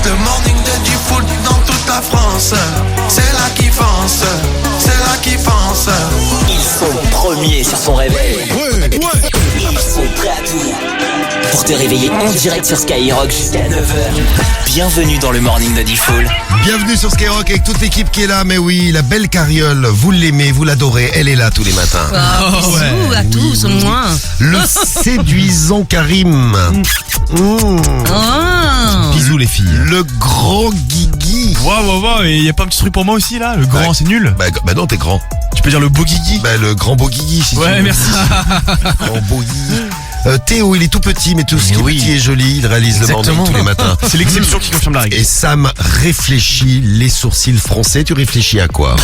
Le morning de du foot dans toute la France. C'est là qui fonce, c'est là qui fonce. Ils sont premiers sur son réveil. Ils sont prêts à tout pour te réveiller en direct sur Skyrock jusqu'à 9h. Bienvenue dans le morning de Diffoul. Bienvenue sur Skyrock avec toute l'équipe qui est là. Mais oui, la belle Carriole, vous l'aimez, vous l'adorez. Elle est là tous les matins. Bisous à tous, au moins. Le séduisant Karim. Bisous les filles. Le grand Guigui. Waouh, et y a pas un petit truc pour moi aussi là? Le grand, Ouais. c'est nul. Bah non, t'es grand. Tu peux dire le beau Guigui? Le grand beau Guigui, si tu Ouais, veux. merci. Grand beau Guigui. Théo, il est tout petit, mais tout ce qui est oui. petit est joli. Il réalise Exactement. le morning tous les matins. C'est l'exception qui confirme la règle. Et Sam réfléchit les sourcils français. Tu réfléchis à quoi?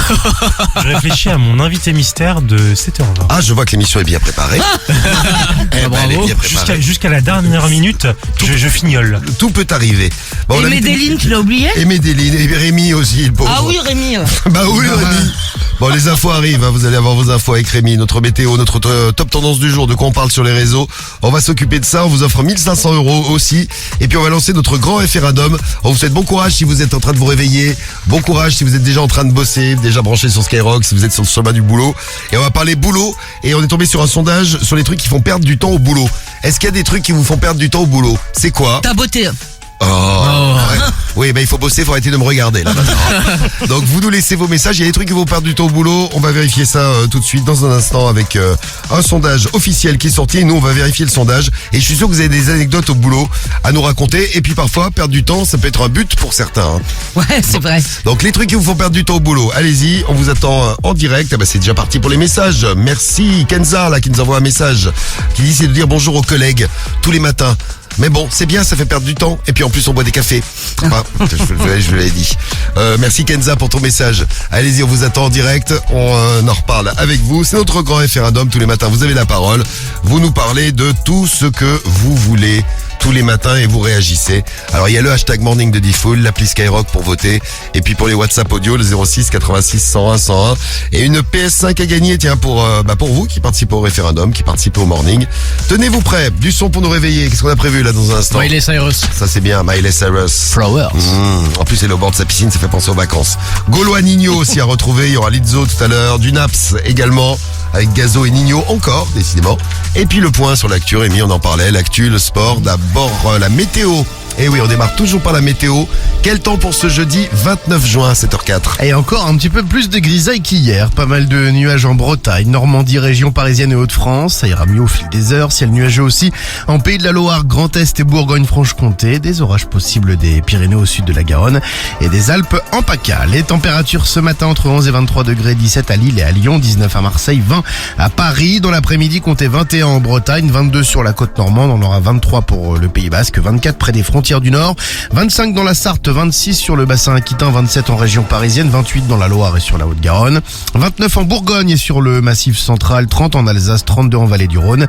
Je réfléchis à mon invité mystère de 7h20. Ah, je vois que l'émission est bien préparée. Elle est bien préparée. Jusqu'à la dernière minute, je fignole. Tout peut arriver. Bon, Et on a Medellin, tu l'as oublié? Et Medellin, et Rémi aussi, le pauvre. Ah oui, Rémi. Bah oui, Rémi. Bon, les infos arrivent, hein, vous allez avoir vos infos avec Rémi, notre météo, notre top tendance du jour, de quoi on parle sur les réseaux. On va s'occuper de ça, on vous offre 1500 € aussi. Et puis on va lancer notre grand référendum. On vous souhaite bon courage si vous êtes en train de vous réveiller. Bon courage si vous êtes déjà en train de bosser, déjà branché sur Skyrock, si vous êtes sur le chemin du boulot. Et on va parler boulot. Et on est tombé sur un sondage sur les trucs qui font perdre du temps au boulot. Est-ce qu'il y a des trucs qui vous font perdre du temps au boulot? C'est quoi? Ta beauté. Ouais. Oui, il faut bosser, faut arrêter de me regarder là maintenant. Donc vous nous laissez vos messages, il y a des trucs qui vont perdre du temps au boulot. On va vérifier ça tout de suite dans un instant avec un sondage officiel qui est sorti. Et nous on va vérifier le sondage. Et je suis sûr que vous avez des anecdotes au boulot à nous raconter. Et puis parfois perdre du temps, ça peut être un but pour certains, hein. Ouais, c'est vrai. Donc les trucs qui vous font perdre du temps au boulot, allez-y, on vous attend en direct. C'est déjà parti pour les messages. Merci Kenza là qui nous envoie un message qui dit c'est de dire bonjour aux collègues tous les matins. Mais bon, c'est bien, ça fait perdre du temps. Et puis en plus, on boit des cafés. Ah, je l'ai dit. Merci Kenza pour ton message. Allez-y, on vous attend en direct. On en reparle avec vous. C'est notre grand référendum tous les matins. Vous avez la parole. Vous nous parlez de tout ce que vous voulez tous les matins et vous réagissez. Alors il y a le hashtag morning de Diffoul, l'appli Skyrock pour voter. Et puis pour les WhatsApp audio, le 06 86 101 101. Et une PS5 à gagner, tiens, pour vous qui participez au référendum, qui participez au morning. Tenez-vous prêts. Du son pour nous réveiller. Qu'est-ce qu'on a prévu là dans un instant? Miley Cyrus. Ça c'est bien, Miley Cyrus. Flowers. En plus, elle est au bord de sa piscine, ça fait penser aux vacances. Gaulois Nino aussi à retrouver. Il y aura Lizzo tout à l'heure. Du Naps également. Avec Gazo et Nino encore, décidément. Et puis le point sur l'actu, Rémi, on en parlait. L'actu, le sport, d'abord la météo. Et oui, on démarre toujours par la météo. Quel temps pour ce jeudi 29 juin à 7h04? Et encore un petit peu plus de grisaille qu'hier. Pas mal de nuages en Bretagne, Normandie, région parisienne et Hauts-de-France. Ça ira mieux au fil des heures. Ciel nuageux aussi en Pays de la Loire, Grand Est et Bourgogne-Franche-Comté. Des orages possibles des Pyrénées au sud de la Garonne et des Alpes en PACA. Les températures ce matin entre 11 et 23 degrés, 17 à Lille et à Lyon, 19 à Marseille, 20 à Paris. Dans l'après-midi, comptez 21 en Bretagne, 22 sur la côte normande. On aura 23 pour le Pays Basque, 24 près des frontières du Nord, 25 dans la Sarthe, 26 sur le bassin aquitain, 27 en région parisienne, 28 dans la Loire et sur la Haute-Garonne, 29 en Bourgogne et sur le Massif central, 30 en Alsace, 32 en vallée du Rhône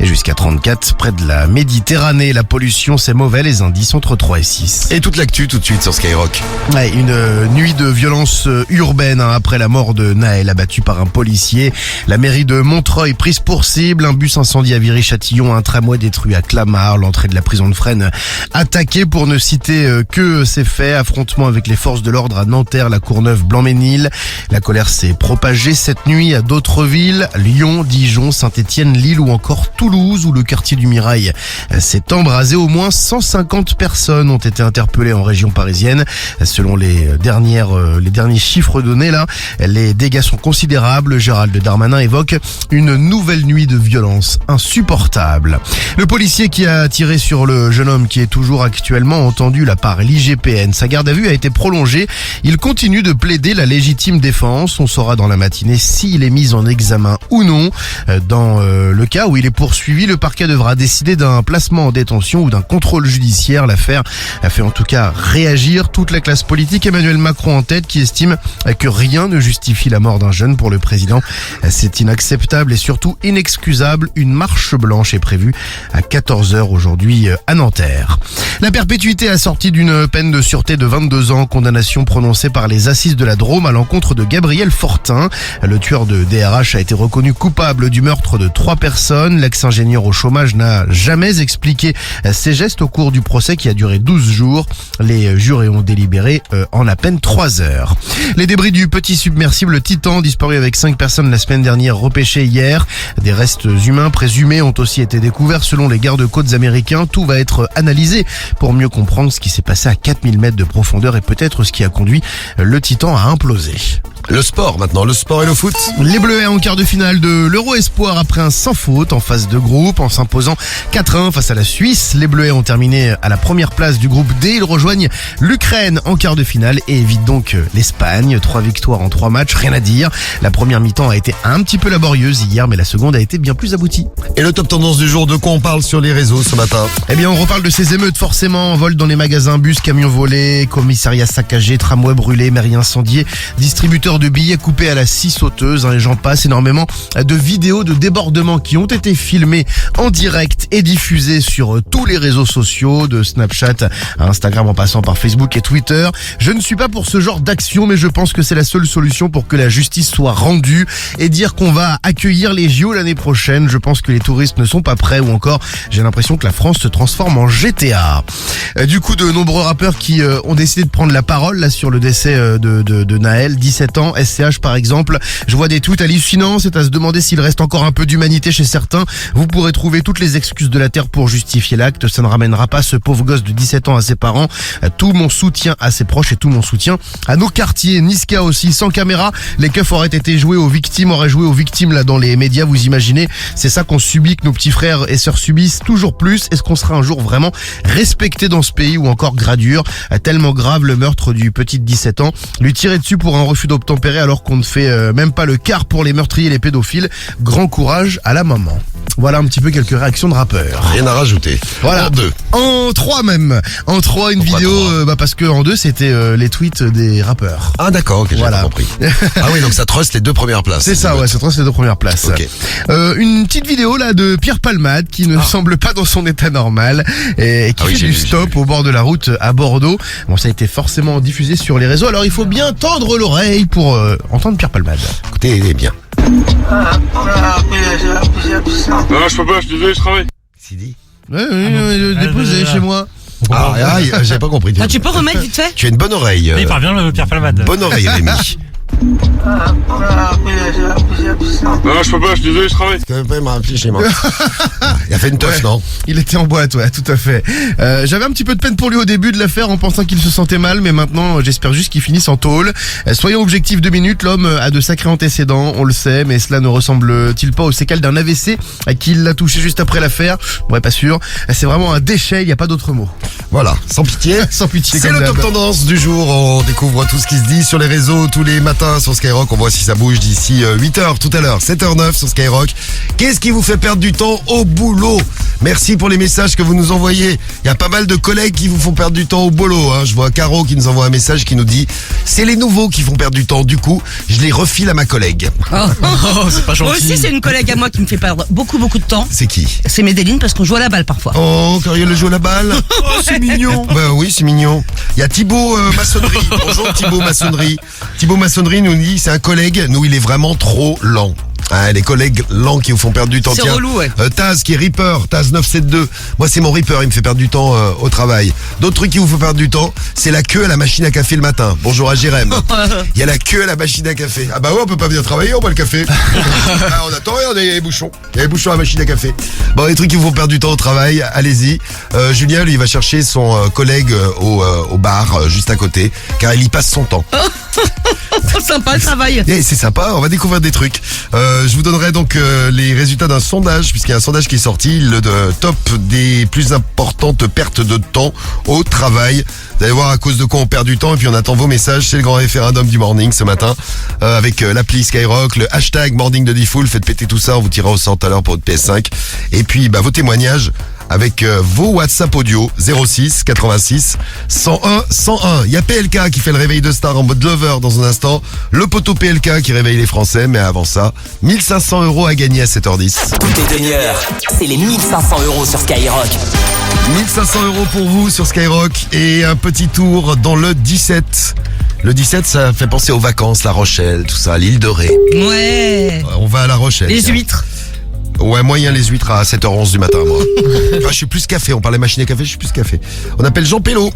et jusqu'à 34 près de la Méditerranée. La pollution, c'est mauvais, les indices entre 3 et 6. Et toute l'actu tout de suite sur Skyrock. Ouais, une nuit de violence urbaine après la mort de Naël abattu par un policier. La mairie de Montreuil prise pour cible, un bus incendie à Viry-Châtillon, un tramway détruit à Clamart, l'entrée de la prison de Fresnes attaquée pour ne citer que ces faits. Affrontement avec les forces de l'ordre à Nanterre, la Courneuve, Blanc-Ménil. La colère s'est propagée cette nuit à d'autres villes, Lyon, Dijon, Saint-Étienne, Lille ou encore Toulouse, où le quartier du Mirail s'est embrasé. Au moins 150 personnes ont été interpellées en région parisienne. Selon les derniers chiffres donnés là, les dégâts sont considérables. Gérald Darmanin évoque une nouvelle nuit de violence insupportable. Le policier qui a tiré sur le jeune homme qui est toujours actuellement entendu là par l'IGPN. Sa garde à vue a été prolongée. Il continue de plaider la légitime défense. On saura dans la matinée s'il est mis en examen ou non. Dans le cas où il est poursuivi, le parquet devra décider d'un placement en détention ou d'un contrôle judiciaire. L'affaire a fait en tout cas réagir toute la classe politique. Emmanuel Macron en tête, qui estime que rien ne justifie la mort d'un jeune. Pour le président, c'est inacceptable et surtout inexcusable. Une marche blanche est prévue à 14h aujourd'hui à Nanterre. La perpétuité assortie d'une peine de de sûreté de 22 ans, condamnation prononcée par les assises de la Drôme à l'encontre de Gabriel Fortin. Le tueur de DRH a été reconnu coupable du meurtre de 3 personnes. L'ex-ingénieur au chômage n'a jamais expliqué ses gestes au cours du procès qui a duré 12 jours. Les jurés ont délibéré en à peine 3 heures. Les débris du petit submersible Titan, disparu avec 5 personnes la semaine dernière, repêchés hier. Des restes humains présumés ont aussi été découverts selon les gardes-côtes américains. Tout va être analysé pour mieux comprendre ce qui s'est passé à 4000 mètres de profondeur et peut-être ce qui a conduit le Titan à imploser. Le sport maintenant, le sport et le foot. Les Bleuets en quart de finale de l'Euro Espoir après un sans faute en phase de groupe en s'imposant 4-1 face à la Suisse. Les Bleuets ont terminé à la première place du groupe D. Ils rejoignent l'Ukraine en quart de finale et évitent donc l'Espagne. 3 victoires en 3 matchs, rien à dire. La première mi-temps a été un petit peu laborieuse hier, mais la seconde a été bien plus aboutie. Et le top tendance du jour, de quoi on parle sur les réseaux ce matin? Eh bien, on reparle de ces émeutes forcément. Vol dans les magasins, bus, camions volés, commissariats saccagés, tramways brûlés, mairies incendiées, distributeurs de billets coupés à la scie sauteuse, et j'en passe. Énormément de vidéos de débordements qui ont été filmées en direct et diffusées sur tous les réseaux sociaux, de Snapchat à Instagram en passant par Facebook et Twitter. Je ne suis pas pour ce genre d'action, mais je pense que c'est la seule solution pour que la justice soit rendue et dire qu'on va accueillir les JO l'année prochaine. Je pense que les touristes ne sont pas prêts, ou encore j'ai l'impression que la France se transforme en GTA. Du coup, de nombreux rappeurs qui ont décidé de prendre la parole là sur le décès de Naël, 17 ans, SCH par exemple. Je vois des tweets hallucinants, c'est à se demander s'il reste encore un peu d'humanité chez certains. Vous pourrez trouver toutes les excuses de la terre pour justifier l'acte, ça ne ramènera pas ce pauvre gosse de 17 ans à ses parents. Tout mon soutien à ses proches et tout mon soutien à nos quartiers. Niska aussi, sans caméra, les keufs auraient joué aux victimes là dans les médias, vous imaginez, c'est ça qu'on subit, que nos petits frères et sœurs subissent toujours plus. Est-ce qu'on sera un jour vraiment respecté dans ce pays, ou encore gradure, tellement grave le meurtre du petit de 17 ans, lui tirer dessus pour un refus d'obtempérer alors qu'on ne fait même pas le quart pour les meurtriers et les pédophiles. Grand courage à la maman. Voilà un petit peu quelques réactions de rappeurs. Rien à rajouter. Voilà. En 2. En 3 même. En 3 une Pourquoi vidéo, parce que en 2 c'était les tweets des rappeurs. Ah d'accord, ok, j'ai Voilà. pas compris. Ah oui, donc ça trust les 2 premières places. C'est ça, ouais, c'est les 2 premières places. Ok. Une petite vidéo là de Pierre Palmade qui ne semble pas dans son état normal et qui Ah oui, fait j'ai du vu, stop au bord de la route à Bordeaux. Bon, ça a été forcément diffusé sur les réseaux, alors il faut bien tendre l'oreille pour entendre Pierre Palmade. Écoutez, il est bien. Non, je peux pas, je suis désolé, je travaille. Sidi. Ouais, déposé chez moi. Ah, j'ai pas compris. Ah, tu peux remettre vite fait? Tu as une bonne oreille. Il parle bien le Pierre Palmade. Bonne oreille, Rémi. Non, je peux pas, je suis désolé, je travaille. Tu peux me rappeler chez moi. Il a fait une teuf, Ouais. non? Il était en boîte, ouais, tout à fait. J'avais un petit peu de peine pour lui au début de l'affaire en pensant qu'il se sentait mal, mais maintenant j'espère juste qu'il finisse en tôle. Soyons objectifs 2 minutes, l'homme a de sacrés antécédents, on le sait, mais cela ne ressemble-t-il pas aux séquelles d'un AVC qui l'a touché juste après l'affaire? Ouais, pas sûr. C'est vraiment un déchet, il n'y a pas d'autre mot. Voilà, sans pitié. Sans pitié. C'est comme le d'hab. top tendance du jour. On découvre tout ce qui se dit sur les réseaux tous les matins sur Skyrock. On voit si ça bouge d'ici 8h tout à l'heure. 7h09 sur Skyrock. Qu'est-ce qui vous fait perdre du temps au boulot? Merci pour les messages que vous nous envoyez. Il y a pas mal de collègues qui vous font perdre du temps au boulot. Je vois Caro qui nous envoie un message qui nous dit c'est les nouveaux qui font perdre du temps. Du coup, je les refile à ma collègue. Oh, c'est pas Moi gentil. aussi, c'est une collègue à moi qui me fait perdre beaucoup de temps. C'est qui? C'est Médéline parce qu'on joue à la balle parfois. Oh, Cariole joue à la balle. Oh, c'est mignon. Bah oui, c'est mignon. Il y a Thibaut Maçonnerie. Bonjour Thibaut Maçonnerie. Thibaut Maçonnerie nous dit c'est un collègue. Nous, il est vraiment trop lent. Les collègues lents qui vous font perdre du temps. C'est Tiens, relou, ouais. Taz qui est Reaper, Taz 972. Moi, c'est mon Reaper, il me fait perdre du temps au travail. D'autres trucs qui vous font perdre du temps, c'est la queue à la machine à café le matin. Bonjour à Jérém. Il y a la queue à la machine à café. Ah bah ouais, on peut pas bien travailler, on boit le café. On attend rien, il y a les bouchons. Il y a les bouchons à la machine à café. Bon, les trucs qui vous font perdre du temps au travail, allez-y. Julien, lui, il va chercher son collègue au bar juste à côté, car il y passe son temps. Sympa le travail. Et c'est sympa, on va découvrir des trucs. Je vous donnerai donc les résultats d'un sondage, puisqu'il y a un sondage qui est sorti, le top des plus importantes pertes de temps au travail. Vous allez voir à cause de quoi on perd du temps, et puis on attend vos messages. C'est le grand référendum du morning ce matin, avec l'appli Skyrock, le hashtag morning de Diffoul. Faites péter tout ça, on vous tirera au sort tout à l'heure pour votre PS5. Et puis vos témoignages avec vos WhatsApp audio 06 86 101 101. Il y a PLK qui fait le réveil de star en mode lover dans un instant. Le poteau PLK qui réveille les Français, mais avant ça, 1500 € à gagner à 7h10. Toutes les demi-heures, c'est les 1500 € sur Skyrock. 1500 € pour vous sur Skyrock et un petit tour dans le 17. Le 17, ça fait penser aux vacances, La Rochelle, tout ça, l'île de Ré. Ouais. On va à La Rochelle. Les tiens. huîtres. Ouais, moyen les huîtres à 7h11 du matin, moi. Je suis plus café, on parlait machine à café, je suis plus café. On appelle Jean Pello.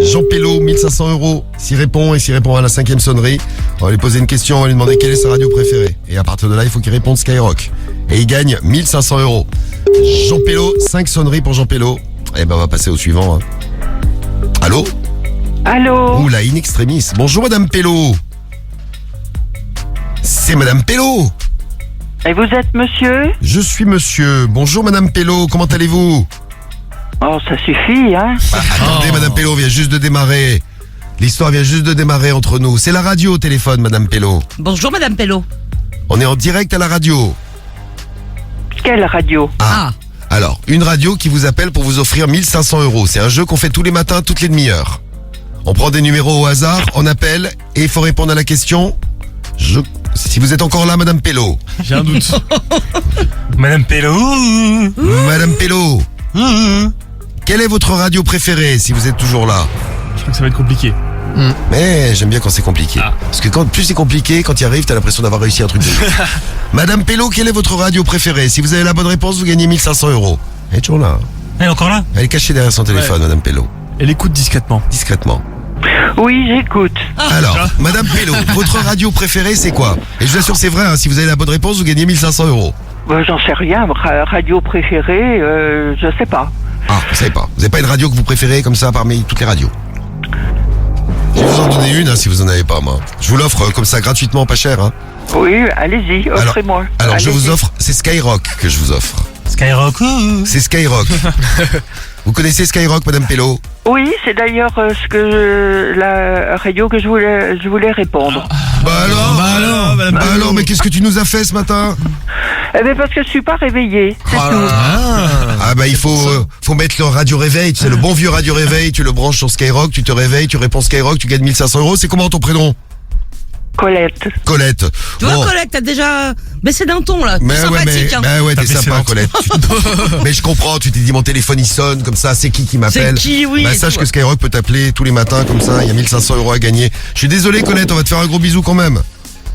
Jean Pello, 1500 €. S'il répond à la 5e sonnerie, on va lui poser une question, on va lui demander quelle est sa radio préférée. Et à partir de là, il faut qu'il réponde Skyrock. Et il gagne 1500 €. Jean Pello, 5 sonneries pour Jean Pello. Et ben on va passer au suivant. Allô ? Allô? Ouh là, in extremis. Bonjour Madame Pello. C'est Madame Pello. Et vous êtes monsieur? Je suis monsieur. Bonjour Madame Pello, comment allez-vous? Oh, ça suffit, hein? Attendez Madame Pello, on vient juste de démarrer. L'histoire vient juste de démarrer entre nous. C'est la radio au téléphone Madame Pello. Bonjour Madame Pello. On est en direct à la radio. Quelle radio? Ah. Alors, une radio qui vous appelle pour vous offrir 1500 €. C'est un jeu qu'on fait tous les matins, toutes les demi-heures. On prend des numéros au hasard, on appelle et il faut répondre à la question. Si vous êtes encore là, Madame Pello. J'ai un doute. Madame Pello. Madame Pello. Quelle est votre radio préférée si vous êtes toujours là? Je crois que ça va être compliqué. Mais j'aime bien quand c'est compliqué. Parce que plus c'est compliqué, quand tu y arrives, t'as l'impression d'avoir réussi un truc de ouf. Madame Pello, quelle est votre radio préférée? Si vous avez la bonne réponse, vous gagnez 1500 €. Elle est toujours là. Elle est encore là? Elle est cachée derrière son téléphone, Madame Pello. Elle écoute discrètement. Discrètement. Oui, j'écoute. Alors, Madame Pello, votre radio préférée, c'est quoi? Et je vous assure, c'est vrai, hein, si vous avez la bonne réponse, vous gagnez 1500 €. J'en sais rien. Radio préférée, je sais pas. Ah, vous savez pas. Vous n'avez pas une radio que vous préférez comme ça parmi toutes les radios? Je vais vous en donner une, hein, si vous en avez pas, moi. Je vous l'offre comme ça, gratuitement, pas cher, hein. Oui, allez-y, offrez-moi. Alors je Allez-y. vous offre, c'est Skyrock que je vous offre. Skyrock. C'est Skyrock. Vous connaissez Skyrock, Madame Pello? Oui, c'est d'ailleurs la radio que je voulais répondre. Bah alors, mais qu'est-ce que tu nous as fait ce matin? Eh bien, parce que je suis pas réveillée. C'est tout. Ah bah il faut mettre le radio réveil, tu sais, le bon vieux radio réveil, tu le branches sur Skyrock, tu te réveilles, tu réponds Skyrock, tu gagnes 1500 €. C'est comment ton prénom? Colette. Colette. Tu vois, Bon. Colette, t'as déjà baissé d'un ton, là. Mais C'est sympathique, hein. ouais, T'as t'es baissé sympa, d'un ton. Colette. Mais je comprends, tu t'es dit mon téléphone il sonne comme ça, c'est qui m'appelle? C'est qui, oui, Bah et sache tout, que Skyrock peut t'appeler tous les matins comme ça, il y a 1500 € à gagner. Je suis désolé Colette, on va te faire un gros bisou quand même.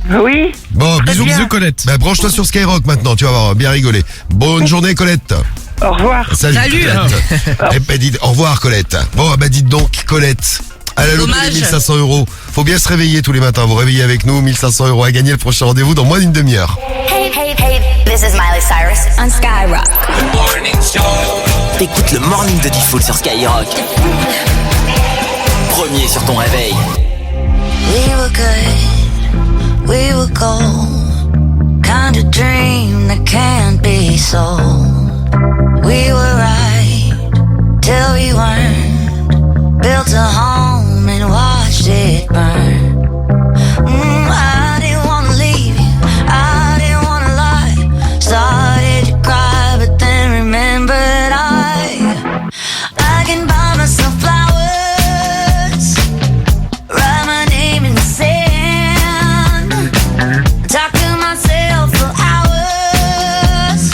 Oui. Bon, bisous, bien. bisous Colette. Bah branche-toi sur Skyrock maintenant, tu vas voir, bien rigoler. Bonne journée Colette. Au revoir. Salut. Salut. Colette. Eh ben, dites, au revoir Colette. Bon, bah dites donc Colette. À la loterie, Dommage. 1500 €. Faut bien se réveiller tous les matins. Vous réveillez avec nous, 1500 € à gagner. Le prochain rendez-vous dans moins d'une demi-heure. Hey, this is Miley Cyrus on Skyrock. T'écoutes le Morning de Diffoul sur Skyrock. Premier sur ton réveil. We were good, we were gold. Kind of dream that can't be sold. We were right till we weren't. Built a home and watched it burn. I didn't wanna leave you, I didn't wanna lie. Started to cry, but then remembered I can buy myself flowers, write my name in the sand, talk to myself for hours,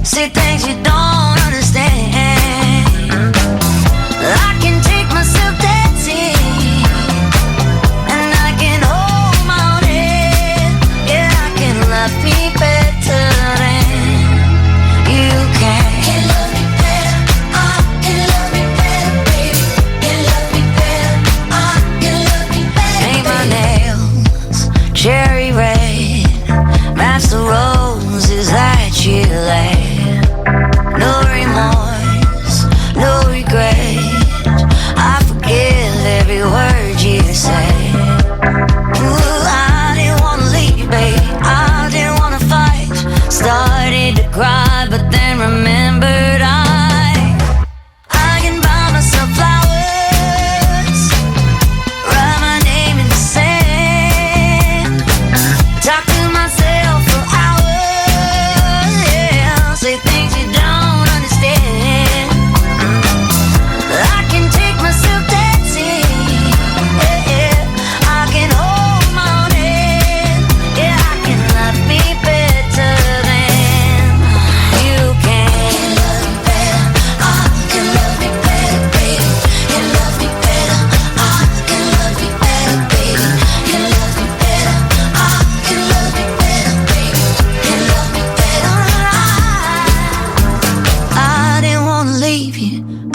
say things you don't understand.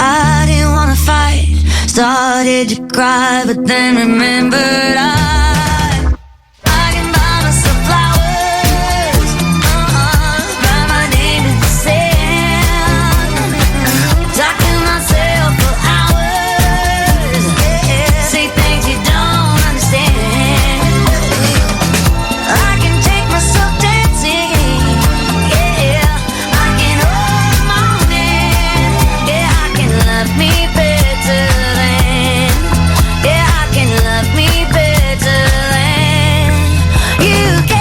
I didn't wanna fight. Started to cry, but then remembered I can buy myself flowers. Write my name in the sand. Talk to myself for hours. Say things you don't understand. I can take myself dancing. Yeah, I can hold my own hand. Yeah, I can love me better than. Yeah, I can love me better than you can.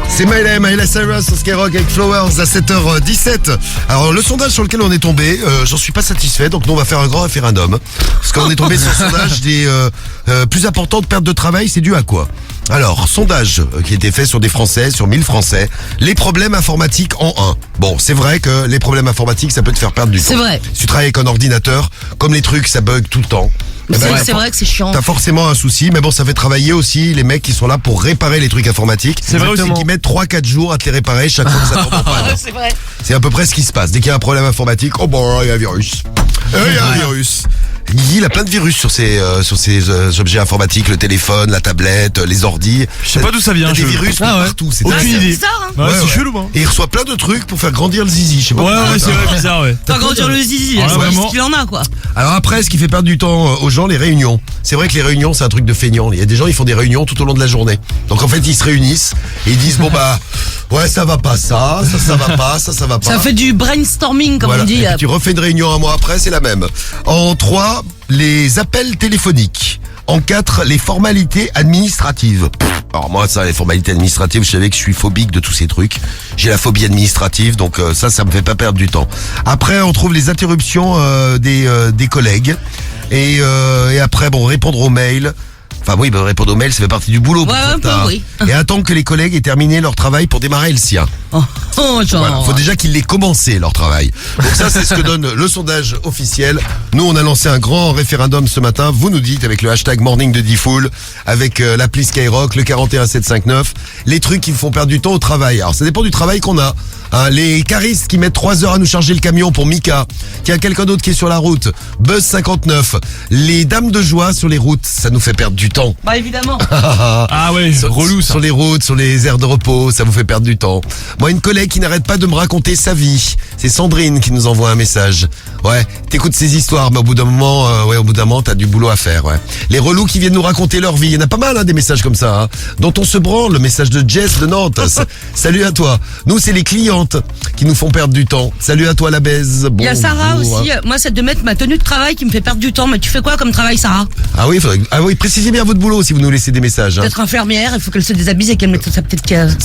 C'est Miley Cyrus sur Skyrock avec Flowers à 7h17. Alors le sondage sur lequel on est tombé, j'en suis pas satisfait, donc nous on va faire un grand référendum. Parce qu'on est tombé sur le sondage des plus importantes pertes de travail, c'est dû à quoi? Alors, sondage qui a été fait sur des Français, sur 1000 Français, les problèmes informatiques en 1. Bon, c'est vrai que les problèmes informatiques, ça peut te faire perdre du temps. C'est vrai. Si tu travailles avec un ordinateur, comme les trucs, ça bug tout le temps. Mais Eh ben, c'est vrai que c'est chiant. T'as forcément un souci, mais bon, ça fait travailler aussi les mecs qui sont là pour réparer les trucs informatiques. C'est vrai aussi. Qui mettent 3-4 jours à te les réparer chaque fois que ça tombe en panne. C'est vrai. C'est à peu près ce qui se passe. Dès qu'il y a un problème informatique, oh bon, il y a un virus. Il y a un virus. Il a plein de virus sur ces objets informatiques, le téléphone, la tablette, les ordis. Je sais pas d'où ça vient. Il y a des je- virus Ah ouais. partout. C'est Aucune dingue. C'est idée. bizarre, hein. Ouais, Ouais, c'est ouais. chelou, hein. Et il reçoit plein de trucs pour faire grandir le zizi. Je sais pas Ouais, pourquoi. ouais, c'est vrai, bizarre, ouais. Faire grandir le zizi, Ouais, c'est vraiment. ce qu'il en a, quoi. Alors après, ce qui fait perdre du temps aux gens, les réunions. C'est vrai que les réunions, c'est un truc de feignant. Il y a des gens, ils font des réunions tout au long de la journée. Donc en fait, ils se réunissent et ils disent, bon bah, ouais, ça va pas ça va pas, ça va pas. Ça fait du brainstorming, comme Voilà. on dit. Et puis tu refais une réunion un mois après, c'est la même. En 3, les appels téléphoniques. En 4, les formalités administratives. Alors moi, ça, les formalités administratives, je savais que je suis phobique de tous ces trucs. J'ai la phobie administrative, donc ça me fait pas perdre du temps. Après, on trouve les interruptions des collègues. Et après, bon, répondre aux mails. Enfin oui, répondre aux mails, ça fait partie du boulot. pour Ouais, un peu, certains. oui. Et attendre que les collègues aient terminé leur travail pour démarrer le sien. Oh, genre. Voilà, faut déjà qu'ils l'aient commencé leur travail. Donc ça, c'est ce que donne le sondage officiel. Nous, on a lancé un grand référendum ce matin. Vous nous dites avec le hashtag Morning de Diffoul, avec l'appli Skyrock, le 41759, les trucs qui vous font perdre du temps au travail. Alors ça dépend du travail qu'on a. Hein, les caristes qui mettent 3 heures à nous charger le camion pour Mika. Tiens, quelqu'un d'autre qui est sur la route. Buzz 59. Les dames de joie sur les routes, ça nous fait perdre du temps. Bah, évidemment. Ah ouais, relou ça. Sur les routes, sur les aires de repos, ça vous fait perdre du temps. Moi, une collègue qui n'arrête pas de me raconter sa vie. C'est Sandrine qui nous envoie un message. Ouais, t'écoutes ces histoires, mais au bout d'un moment, t'as du boulot à faire, ouais. Les relous qui viennent nous raconter leur vie. Il y en a pas mal, hein, des messages comme ça, hein, dont on se branle. Le message de Jess de Nantes. Salut à toi. Nous, c'est les clientes qui nous font perdre du temps. Salut à toi, la baise. Il y a Sarah Bonjour. aussi. Moi, c'est de mettre ma tenue de travail qui me fait perdre du temps. Mais tu fais quoi comme travail, Sarah? Ah oui, précisez bien votre boulot si vous nous laissez des messages. Hein. Peut-être infirmière, il faut qu'elle se déshabille et qu'elle mette sa petite case.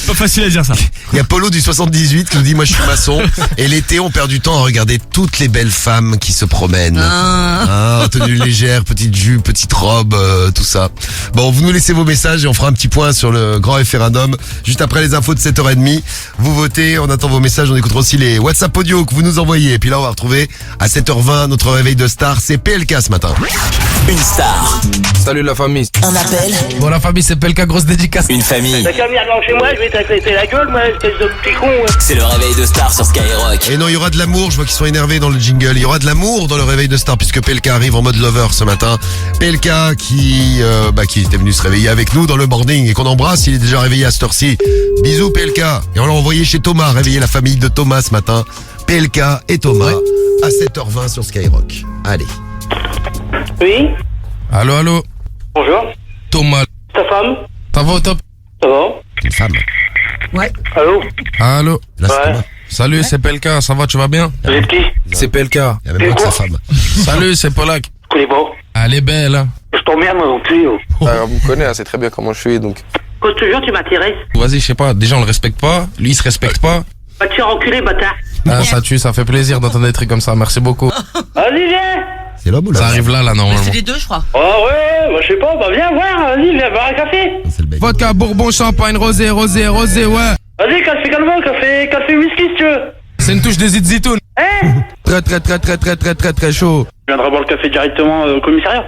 Pas facile à dire ça. Il y a Polo du 78 qui nous dit, moi je suis maçon, et l'été on perd du temps à regarder toutes les belles femmes qui se promènent. Ah, tenue légère, petite jupe, petite robe, tout ça. Bon, vous nous laissez vos messages et on fera un petit point sur le grand référendum juste après les infos de 7h30. Vous votez, on attend vos messages, on écoutera aussi les WhatsApp audio que vous nous envoyez. Et puis là on va retrouver à 7h20 notre réveil de star, c'est PLK ce matin. Une star, Salut la famille. un appel, Bon la famille c'est PLK, grosse dédicace. une famille. T'as qu'à venir devant chez moi, je vais t'éclater la gueule, moi, espèce de petit con. C'est le réveil de star sur Skyrock. Et non, il y aura de l'amour, je vois qu'ils sont énervés dans le jingle. Il y aura de l'amour dans le réveil de star puisque PLK arrive en mode lover ce matin. PLK qui était venu se réveiller avec nous dans le morning et qu'on embrasse, il est déjà réveillé à cette heure-ci. Bisous PLK. Et on l'a envoyé chez Thomas, réveiller la famille de Thomas ce matin. PLK et Thomas à 7h20 sur Skyrock. Allez. Oui, Allô, allô. bonjour. Thomas. Ta femme, Ça va au top? ça va? Une femme. Ouais. Allô? Allô. Là, c'est Ouais. Thomas. Salut, c'est PLK, ça va, tu vas bien? Vous êtes qui? C'est PLK. Il y a même pas que sa femme. Salut, c'est Polak. Je connais pas. Elle est belle, hein. Je t'emmerde, moi, non plus. Vous me connaissez, elle sait très bien comment je suis, donc. Quand je te jure, tu m'intéresses. Vas-y, je sais pas, déjà on le respecte pas, lui il se respecte pas. Va te faire enculer, bâtard. Ah, ça tue, ça fait plaisir d'entendre des trucs comme ça, merci beaucoup. Vas-y, viens! C'est l'homme ou là? Ça arrive là, Mais normalement. c'est les deux, je crois. Oh ouais, bah je sais pas, bah viens voir, vas-y, viens boire un café. C'est le bec. Vodka, bourbon, champagne, rosé, ouais. Vas-y, café calmant, café whisky si tu veux. C'est une touche de zitoun. Hein? Très chaud. Je viendrai boire le café directement au commissariat.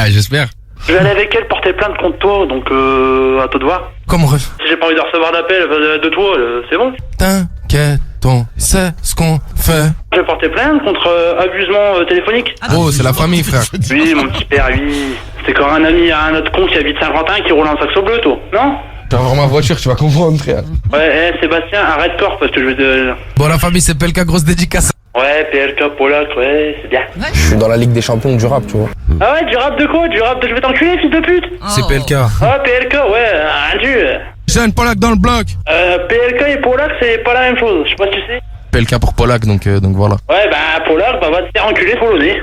J'espère. Je vais aller avec elle porter plainte contre toi, donc à toi de voir. Comme ref. Si j'ai pas envie de recevoir d'appel de toi, c'est bon. T'inquiète, on sait ce qu'on fait. Je vais porter plainte contre abusement téléphonique. Oh, c'est la famille, frère. Oui, mon petit père, oui. C'est quand un ami à un autre con qui habite Saint-Quentin qui roule un saxo bleu, toi. Non? Tu vas voir ma voiture, tu vas comprendre, frère. Ouais, Sébastien, arrête corps parce que je vais te... Bon, la famille, c'est PLK, grosse dédicace. Ouais, PLK, Polak, ouais, c'est bien. Je suis dans la Ligue des Champions du rap, tu vois. Ah ouais, du rap de quoi? Du rap de je vais t'enculer, fils de pute? C'est PLK. Ah, PLK, ouais, un dieu. Jeune Polak dans le bloc. PLK et Polak, c'est pas la même chose, je sais pas si tu sais. PLK pour Polak, donc voilà. Ouais, bah, Polak, bah, va te faire enculer pour le nez.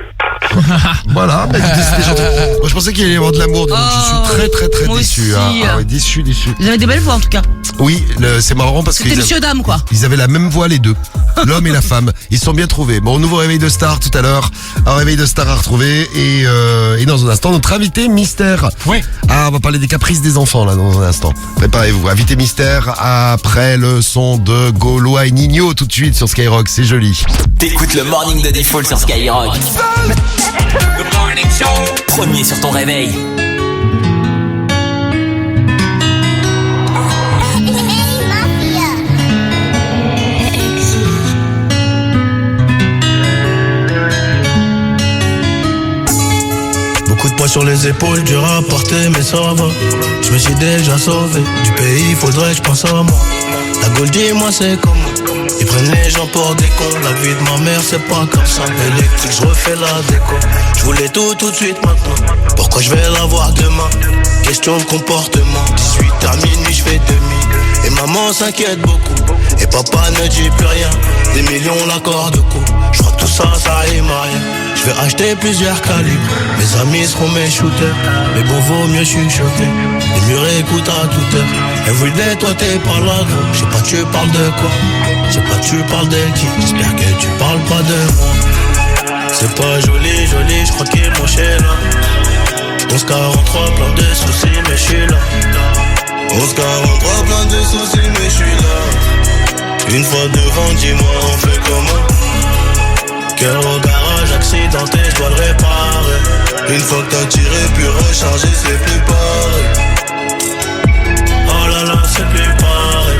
Voilà, bah, écoutez, c'était gentil. Moi, je pensais qu'il allait y avoir de l'amour, donc je suis très moi déçu. aussi. Ah ouais, déçu. Vous avez des belles voix en tout cas. Oui, c'est marrant parce C'était qu'ils monsieur dame quoi. ils avaient la même voix les deux, l'homme et la femme. Ils se sont bien trouvés. Bon, nouveau réveil de star tout à l'heure, un réveil de star à retrouver et dans un instant notre invité mystère. Oui. Ah, on va parler des caprices des enfants là dans un instant. Préparez-vous, invité mystère après le son de Gaulois et Nino tout de suite sur Skyrock, c'est joli. T'écoutes le Morning de Default sur Skyrock. Premier sur ton réveil. Beaucoup de poids sur les épaules, dur à porter, mais ça va. Je me suis déjà sauvé du pays, faudrait que je pense à moi. La Gaule, dis-moi, c'est comment? Ils prennent les gens pour des cons. La vie de ma mère, c'est pas comme ça. Électrique, je refais la déco. Je voulais tout de suite maintenant. Pourquoi je vais l'avoir demain? Question de comportement. 18h minuit, je fais demi. Et maman s'inquiète beaucoup. Et papa ne dit plus rien. Des millions l'accord de coup. Je crois que tout ça, ça rime à rien. Je vais acheter plusieurs calibres. Mes amis seront mes shooters. Mais bon, vaut mieux chuchoter. Les murs écoutent à toute heure. Everyday, toi t'es pas là, gros. Je sais pas, tu parles de quoi? Je sais pas, tu parles de qui? J'espère que tu parles pas de moi. C'est pas joli, je crois qu'il est penché là. 1143, plein de soucis, mais je suis là. 1143, plein de soucis, mais je suis là. Une fois devant, dis-moi, on fait comment? Cœur au garage, accidenté, je dois le réparer. Une fois que t'as tiré, puis rechargé, c'est plus pareil. Oh là là, c'est plus pareil.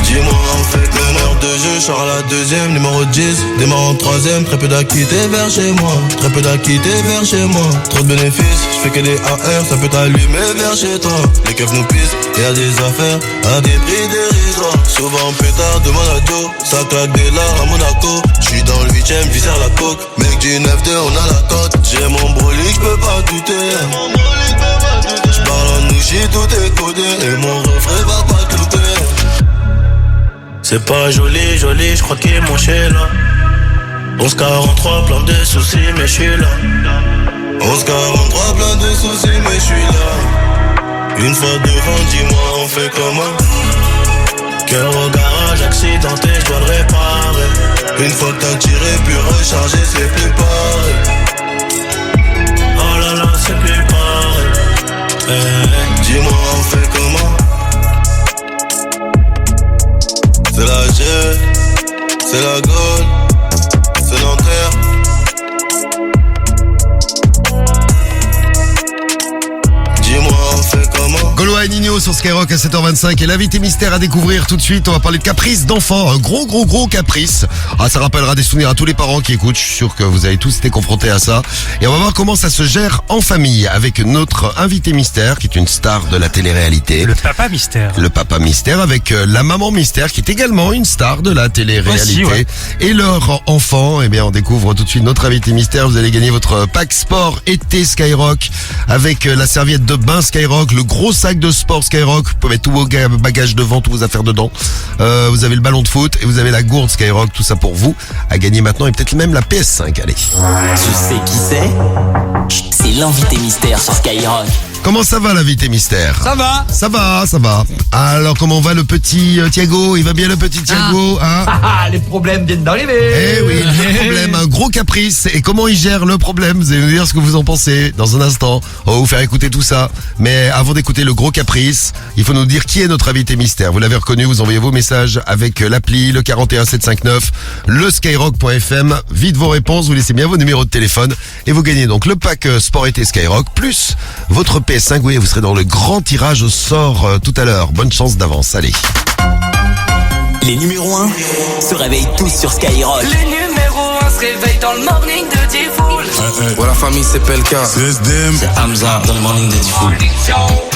Dis-moi, on fait l'honneur de jeu, je sors à la deuxième, numéro 10. Démarre en troisième, très peu d'acquittés vers chez moi. Très peu d'acquittés vers chez moi. Trop de bénéfices, je fais que des AR, ça peut t'allumer vers chez toi. Les keufs nous pissent, y'a des affaires à des prix dérisoires. Souvent pétard, demande à Joe, ça claque des lards à Monaco. J'suis dans le 8ème, j'y sers la coke. Mec du 9-2, on a la cote. J'ai mon brolic, j'peux pas douter. J'parle en nouchi, tout est codé. Et mon refrain va pas clouter. C'est pas joli, je crois qu'il est monché là. 1143, plein de soucis, mais je suis là. 1143, plein de soucis, mais je suis là. Une fois devant, dis-moi, on fait comment? Cœur au garage, accidenté, je dois le réparer. Une fois que t'as tiré, puis rechargé, c'est plus pareil. Oh là là, c'est plus pareil. Dis-moi, on fait comment? C'est la G, c'est la Gaule, c'est Nanterre. Dis-moi, on fait comment? Gaulois et Nino sur Skyrock à 7h25 et l'invité mystère à découvrir tout de suite. On va parler de caprice d'enfants, un gros caprice. Ah, ça rappellera des souvenirs à tous les parents qui écoutent. Je suis sûr que vous avez tous été confrontés à ça. Et on va voir comment ça se gère en famille avec notre invité mystère qui est une star de la télé-réalité. Le papa mystère. Le papa mystère avec la maman mystère qui est également une star de la télé-réalité. Aussi, ouais. Et leur enfant, eh bien on découvre tout de suite notre invité mystère. Vous allez gagner votre pack sport été Skyrock avec la serviette de bain Skyrock, le gros sac de sport Skyrock. Vous pouvez mettre tous vos bagages devant, toutes vos affaires dedans. Vous avez le ballon de foot et vous avez la gourde Skyrock, tout ça pour vous. À gagner maintenant et peut-être même la PS5, allez. Tu sais qui c'est? C'est l'invité mystère sur Skyrock. Comment ça va l'invité mystère? Ça va. Ça va, ça va. Alors comment va le petit Thiago? Il va bien le petit Thiago, hein? Ah, les problèmes viennent d'arriver. Eh oui, le problème, un gros caprice. Et comment il gère le problème? Vous allez nous dire ce que vous en pensez dans un instant. On va vous faire écouter tout ça. Mais avant d'écouter le gros caprice, il faut nous dire qui est notre invité mystère. Vous l'avez reconnu, vous envoyez vos messages avec l'appli, le 41759, le skyrock.fm. Vite vos réponses, vous laissez bien vos numéros de téléphone. Et vous gagnez donc le pack Sport été Skyrock, plus votre PS5. Oui, vous serez dans le grand tirage au sort tout à l'heure. Bonne chance d'avance, allez. Les numéros 1 se réveillent tous sur Skyrock. Les numéros 1 se réveillent dans le morning de Diffoul. Ouais, la famille c'est PLK. C'est SDM. C'est Hamza dans le morning de Diffoul.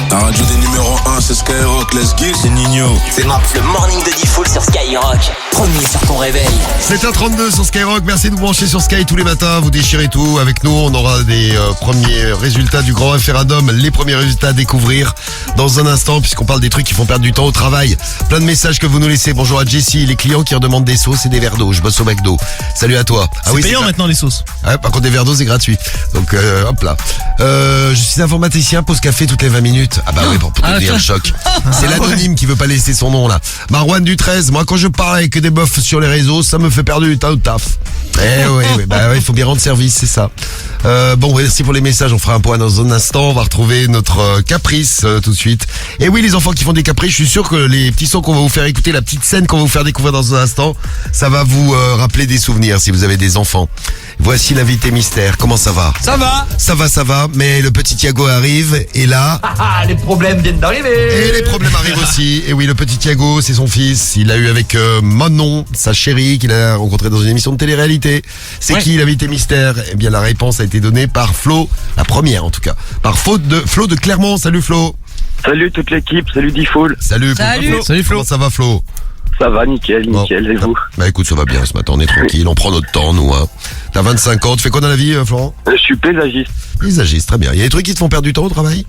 La radio des numéros 1, c'est Skyrock, let's get. C'est Nino. C'est le morning de Diffoul sur Skyrock. Premier sur ton réveil. 7h32 sur Skyrock, merci de vous brancher sur Sky tous les matins, vous déchirez tout. Avec nous, on aura des premiers résultats du grand référendum, les premiers résultats à découvrir dans un instant, puisqu'on parle des trucs qui font perdre du temps au travail. Plein de messages que vous nous laissez. Bonjour à Jessie, les clients qui redemandent des sauces et des verres d'eau. Je bosse au McDo. Salut à toi. C'est payant maintenant les sauces. Ouais, par contre des verres d'eau c'est gratuit. Donc hop là. Je suis informaticien, pause café toutes les 20 minutes. Ah bah oui, pour te dire le choc. C'est l'anonyme qui veut pas laisser son nom là. Marwan du 13, moi quand je parle avec des bofs sur les réseaux, ça me fait perdre du temps au taf. Eh oui, bah il faut bien rendre service, c'est ça. Bon, merci pour les messages, on fera un point dans un instant, on va retrouver notre caprice tout de suite. Et oui, les enfants qui font des caprices, je suis sûr que les petits sons qu'on va vous faire écouter, la petite scène qu'on va vous faire découvrir dans un instant, ça va vous rappeler des souvenirs si vous avez des enfants. Voici l'invité mystère, comment ça va? Ça va. Ça va, mais le petit Thiago arrive, et là... Ah, les problèmes viennent d'arriver. Et les problèmes arrivent aussi. Et oui, le petit Thiago, c'est son fils. Il l'a eu avec Manon, sa chérie, qu'il a rencontrée dans une émission de télé-réalité. C'est qui l'invité mystère? Eh bien, la réponse a été donnée par Flo, la première en tout cas, par Flo de Clermont. Salut Flo. Salut toute l'équipe, salut Diffoul. Salut Flo. Comment ça va Flo? Ça va, nickel, et vous? Bah écoute, ça va bien ce matin, on est tranquille, on prend notre temps nous. Hein. T'as 25 ans, tu fais quoi dans la vie Florent? Je suis paysagiste. Paysagiste, très bien. Il y a des trucs qui te font perdre du temps au travail?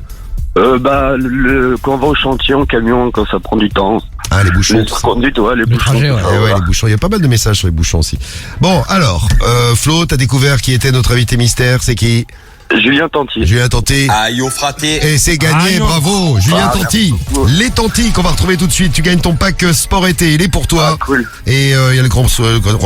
Quand on va au chantier en camion, quand ça prend du temps. Ah, les bouchons. Les bouchons. Les bouchons, il y a pas mal de messages sur les bouchons aussi. Bon, alors, Flo, t'as découvert qui était notre invité mystère, c'est qui? Julien Tanti. Aïe au fraté. Et c'est gagné, bravo Julien Tanti. Les Tanti qu'on va retrouver tout de suite. Tu gagnes ton pack sport été, il est pour toi. Cool. Et il y a le grand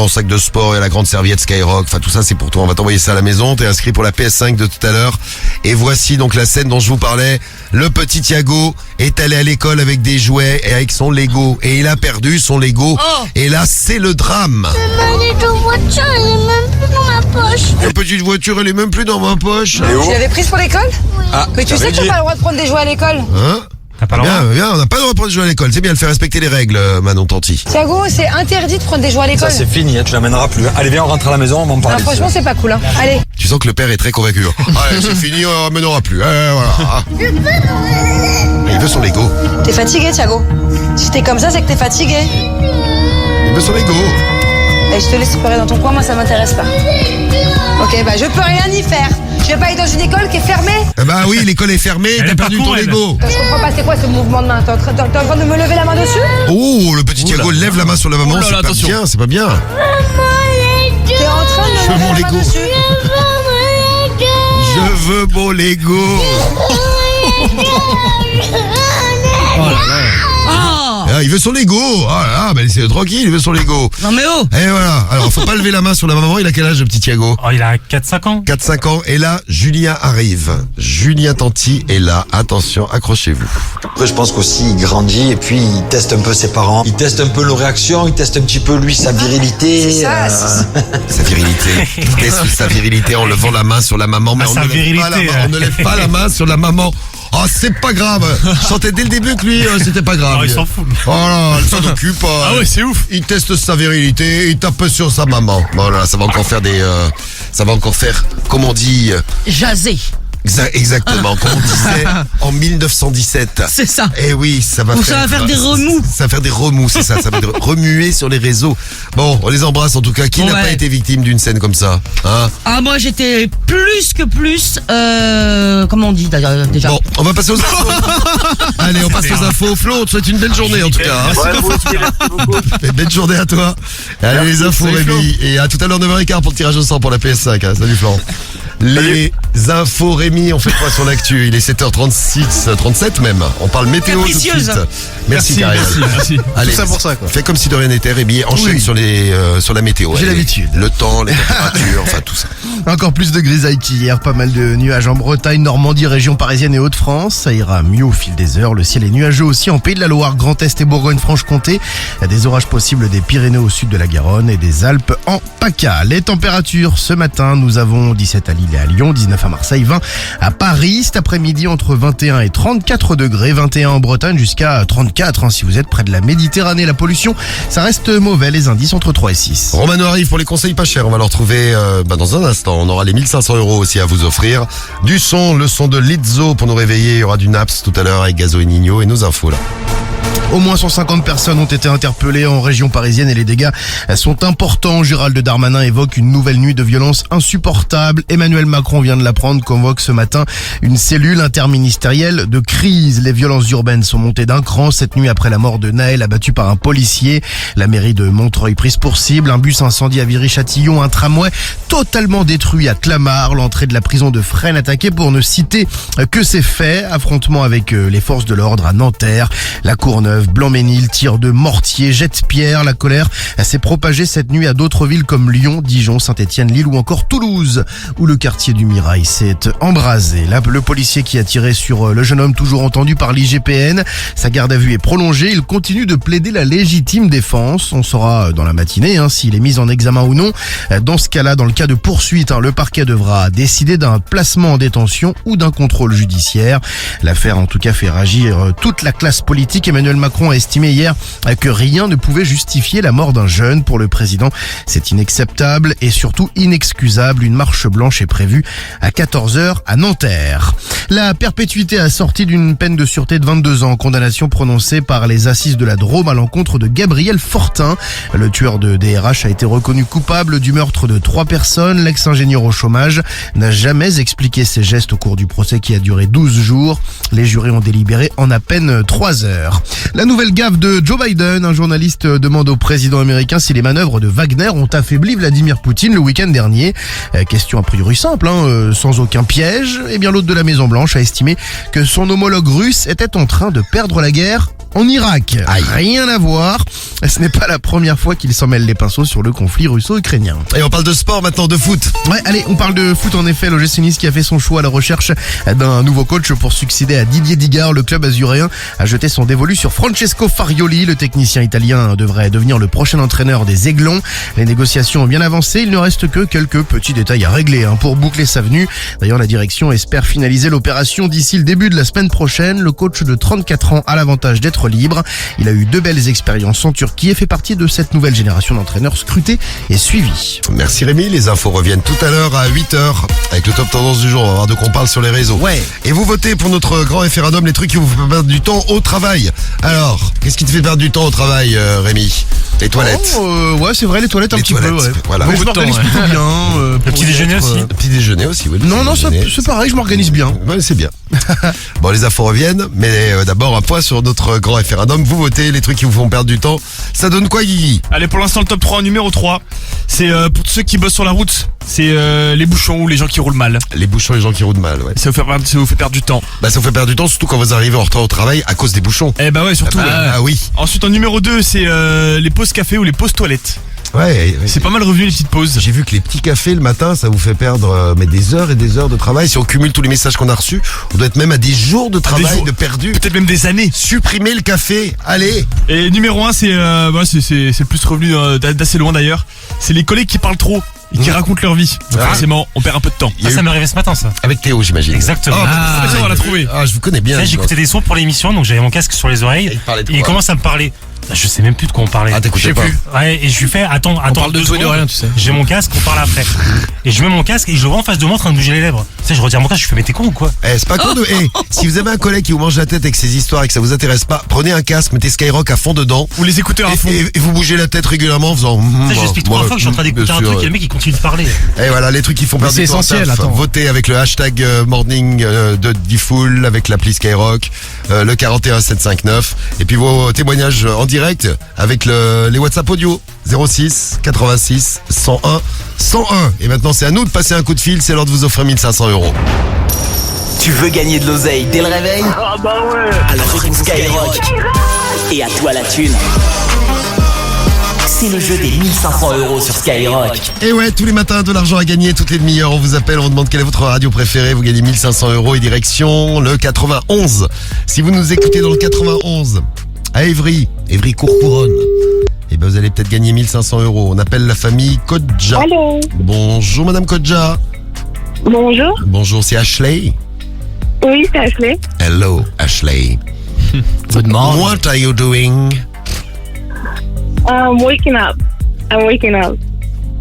sac de sport et la grande serviette Skyrock. Enfin tout ça c'est pour toi, on va t'envoyer ça à la maison. T'es inscrit pour la PS5 de tout à l'heure. Et voici donc la scène dont je vous parlais. Le petit Thiago est allé à l'école avec des jouets et avec son Lego. Et il a perdu son Lego. Et là c'est le drame. La petite voiture, elle est même plus dans ma poche. La petite voiture, elle est même plus dans ma poche. Tu l'avais prise pour l'école? Mais tu sais que t'as pas le droit de prendre des jouets à l'école? Hein? Bien, on n'a pas le droit de prendre des jouets à l'école. C'est bien de faire respecter les règles, Manon Tanti. Thiago, c'est interdit de prendre des jouets à l'école. Ça c'est fini, tu l'amèneras plus. Allez viens, on rentre à la maison, on m'en parle. Franchement, c'est pas cool. Hein. Allez. Tu sens que le père est très convaincu. Allez, c'est fini, on ramènera plus. Voilà. Il veut son Lego. T'es fatigué, Thiago. Si t'es comme ça, c'est que t'es fatigué. Il veut son Lego. Et je te laisse préparer dans ton coin, moi ça m'intéresse pas. Ok, bah je peux rien y faire. Je vais pas aller dans une école qui est fermée. Bah oui, l'école est fermée, t'as perdu ton Lego. Je comprends pas, c'est quoi ce mouvement de main? T'es en train de me lever la main dessus? Oh, le petit Thiago lève la main sur la maman, c'est pas bien. T'es en train de me lever la main dessus? Je veux mon Lego. Oh là là. Ah, il veut son Lego. Ah là, bah laissez-le tranquille, il veut son Lego. Non mais oh. Et voilà. Alors, faut pas lever la main sur la maman. Il a quel âge, le petit Thiago? Oh, il a 4-5 ans. 4-5 ans. Et là, Julien arrive. Julien Tanti est là. Attention, accrochez-vous. Après, je pense qu'aussi, il grandit et puis il teste un peu ses parents. Il teste un peu nos réactions, il teste un petit peu, lui, sa virilité. C'est ça, Sa virilité. Il teste sa virilité en levant la main sur la maman. Mais on ne lève pas la main sur la maman. Oh, c'est pas grave. Je sentais dès le début que lui, c'était pas grave. Oh, il s'en fout. Voilà, il s'en occupe. Ah ouais, c'est ouf. Il teste sa virilité, il tape sur sa maman. Voilà, ça va encore faire comme on dit... Jaser. Exactement, comme on disait en 1917. C'est ça. Eh oui, ça va faire des remous. Ça va faire des remous, c'est ça. Ça va remuer sur les réseaux. Bon, on les embrasse en tout cas. Qui n'a pas été victime d'une scène comme ça, hein? Ah, moi j'étais plus. Comment on dit d'ailleurs déjà? Bon, on va passer aux infos. Allez, on passe aux infos. Flo, on te souhaite une belle journée en tout cas. Ouais, vous aussi, merci beaucoup. Et belle journée à toi. Allez, les infos, Rémi. Et à tout à l'heure, 9h15 pour le tirage au sort pour la PS5. Hein. Salut, Flo. Les infos Rémi, on fait quoi sur l'actu? Il est 7h36, 37 même. On parle météo tout de suite. Capricieuse. Merci Karel. Merci. Allez, Tout ça pour ça, quoi. fais comme si de rien n'était, Rémi. Enchaîne Oui. sur la météo. J'ai Allez. l'habitude. Le temps, les températures, enfin tout ça. Encore plus de grisailles qu'hier, pas mal de nuages en Bretagne, Normandie, région parisienne et Hauts-de-France. Ça ira mieux au fil des heures. Le ciel est nuageux aussi en Pays de la Loire, Grand Est et Bourgogne-Franche-Comté. Il y a des orages possibles des Pyrénées au sud de la Garonne et des Alpes en PACA. Les températures, ce matin, nous avons 17 à Lille et à Lyon, 19 à Marseille, 20 à Paris. Cet après-midi, entre 21 et 34 degrés, 21 en Bretagne jusqu'à 34 si vous êtes près de la Méditerranée. La pollution, ça reste mauvais, les indices entre 3 et 6. Romano arrive pour les conseils pas chers. On va le retrouver dans un instant. On aura les 1500 € aussi à vous offrir. Du son, le son de Lizzo pour nous réveiller. Il y aura du Naps tout à l'heure avec Gazo et Nino et nos infos là. Au moins 150 personnes ont été interpellées en région parisienne et les dégâts sont importants. Gérald Darmanin évoque une nouvelle nuit de violence insupportable. Emmanuel Macron vient de l'apprendre, convoque ce matin une cellule interministérielle de crise. Les violences urbaines sont montées d'un cran cette nuit après la mort de Naël abattu par un policier. La mairie de Montreuil prise pour cible, un bus incendie à Viry-Châtillon, un tramway totalement détruit à Clamart, l'entrée de la prison de Fresnes attaquée pour ne citer que ces faits. Affrontement avec les forces de l'ordre à Nanterre, la Courneuve, Blanc-Ménil, tir de mortier, jet de pierre. La colère s'est propagée cette nuit à d'autres villes comme Lyon, Dijon, Saint-Étienne, Lille ou encore Toulouse, où le quartier du Mirail s'est embrasé. Là, le policier qui a tiré sur le jeune homme, toujours entendu par l'IGPN, sa garde à vue est prolongée. Il continue de plaider la légitime défense. On saura dans la matinée s'il est mis en examen ou non. Dans ce cas-là, dans le cas de poursuite, le parquet devra décider d'un placement en détention ou d'un contrôle judiciaire. L'affaire, en tout cas, fait réagir toute la classe politique. Emmanuel Macron a estimé hier que rien ne pouvait justifier la mort d'un jeune. Pour le président, c'est inacceptable et surtout inexcusable. Une marche blanche est prévue à 14h à Nanterre. La perpétuité assortie d'une peine de sûreté de 22 ans, condamnation prononcée par les assises de la Drôme à l'encontre de Gabriel Fortin. Le tueur de DRH a été reconnu coupable du meurtre de 3 personnes. L'ex-ingénieur au chômage n'a jamais expliqué ses gestes au cours du procès qui a duré 12 jours. Les jurés ont délibéré en à peine 3 heures. La nouvelle gaffe de Joe Biden, un journaliste demande au président américain si les manœuvres de Wagner ont affaibli Vladimir Poutine le week-end dernier. Question a priori simple, sans aucun piège. Eh bien, l'hôte de la Maison-Blanche a estimé que son homologue russe était en train de perdre la guerre en Irak. Rien à voir. Ce n'est pas la première fois qu'il s'en mêle les pinceaux sur le conflit russo-ukrainien. Et on parle de sport maintenant, de foot. Ouais, allez, on parle de foot en effet. L'OGC Nice qui a fait son choix à la recherche d'un nouveau coach pour succéder à Didier Digard. Le club azuréen a jeté son dévolu sur Francesco Farioli. Le technicien italien devrait devenir le prochain entraîneur des Aiglons. Les négociations ont bien avancé. Il ne reste que quelques petits détails à régler pour boucler sa venue. D'ailleurs, la direction espère finaliser l'opération d'ici le début de la semaine prochaine. Le coach de 34 ans a l'avantage d'être libre. Il a eu 2 belles expériences en Turquie et fait partie de cette nouvelle génération d'entraîneurs scrutés et suivis. Merci Rémi, les infos reviennent tout à l'heure à 8h avec le top tendance du jour. On va voir de quoi on parle sur les réseaux. Ouais. Et vous votez pour notre grand référendum, les trucs qui vous font perdre du temps au travail. Alors, qu'est-ce qui te fait perdre du temps au travail, Rémi? Les toilettes. Ouais, c'est vrai, les toilettes un Les petit toilettes, peu, ouais. voilà. Mais je m'organise plutôt bien. Le petit déjeuner aussi. Le petit déjeuner aussi, oui. Non, c'est pareil, je m'organise bien. Ouais, c'est bien. Bon, les infos reviennent, mais d'abord un point sur notre grand référendum. Vous votez les trucs qui vous font perdre du temps. Ça donne quoi, Guigui? Allez, pour l'instant, le top 3, numéro 3. C'est pour ceux qui bossent sur la route. C'est les bouchons ou les gens qui roulent mal. Les bouchons et les gens qui roulent mal, ouais. Ça vous fait perdre du temps. Bah, ça vous fait perdre du temps, surtout quand vous arrivez en retard au travail à cause des bouchons. Eh bah ouais, surtout. Ah oui. Ensuite, en numéro 2, c'est les pauses café ou les pauses toilettes. Ouais. C'est pas mal revenu les petites pauses. J'ai vu que les petits cafés le matin, ça vous fait perdre mais des heures et des heures de travail. Si on cumule tous les messages qu'on a reçus, on doit être même à des jours de travail de perdu. Peut-être même des années. Supprimer le café, allez. Et numéro 1, c'est le plus revenu d'assez loin d'ailleurs. C'est les collègues qui parlent trop et qui racontent leur vie. Donc forcément, on perd un peu de temps. Ça m'est arrivé ce matin, ça. Avec Théo, j'imagine. Exactement. On l'a trouvé. Ah, je vous connais bien. J'écoutais des sons pour l'émission, donc j'avais mon casque sur les oreilles. Et il commence à me parler. Je sais même plus de quoi on parlait. Ah, t'écoutais pas. Ouais, et je lui fais attends. On parle de tout et de rien, tu sais. J'ai mon casque, on parle après. Et je mets mon casque et je le vois en face de moi en train de bouger les lèvres. Tu sais, je retire mon casque, je fais mais t'es con ou quoi? C'est pas con de. Si vous avez un collègue qui vous mange la tête avec ses histoires et que ça vous intéresse pas, prenez un casque, mettez Skyrock à fond dedans. Ou les écouteurs à fond. Et vous bougez la tête régulièrement en faisant. Ça, j'explique 3 fois que je suis en train d'écouter un truc et le mec il continue de parler. Et voilà, les trucs qui font perdre du temps. C'est essentiel, attends. Votez avec le hashtag morning de Diffoul, avec l'appli Skyrock, le 41759. Et puis vos témoignages en direct avec les WhatsApp audio. 06 86 101 101. Et maintenant, c'est à nous de passer un coup de fil. C'est l'heure de vous offrir 1500 €. Tu veux gagner de l'oseille dès le réveil? Ah bah ouais. Alors écoute Skyrock. Et à toi la thune. C'est le jeu des 1500 € sur Skyrock. Et ouais, tous les matins, de l'argent à gagner, toutes les demi-heures, on vous appelle, on vous demande quelle est votre radio préférée. Vous gagnez 1500 € et direction le 91. Si vous nous écoutez dans le 91, à Évry Courcouronne, eh ben vous allez peut-être gagner 1500 €. On appelle la famille Kodja. Allô. Bonjour Madame Kodja. Bonjour. Bonjour, c'est Ashley. Oui, c'est Ashley. Hello Ashley. Good morning. What are you doing? I'm waking up.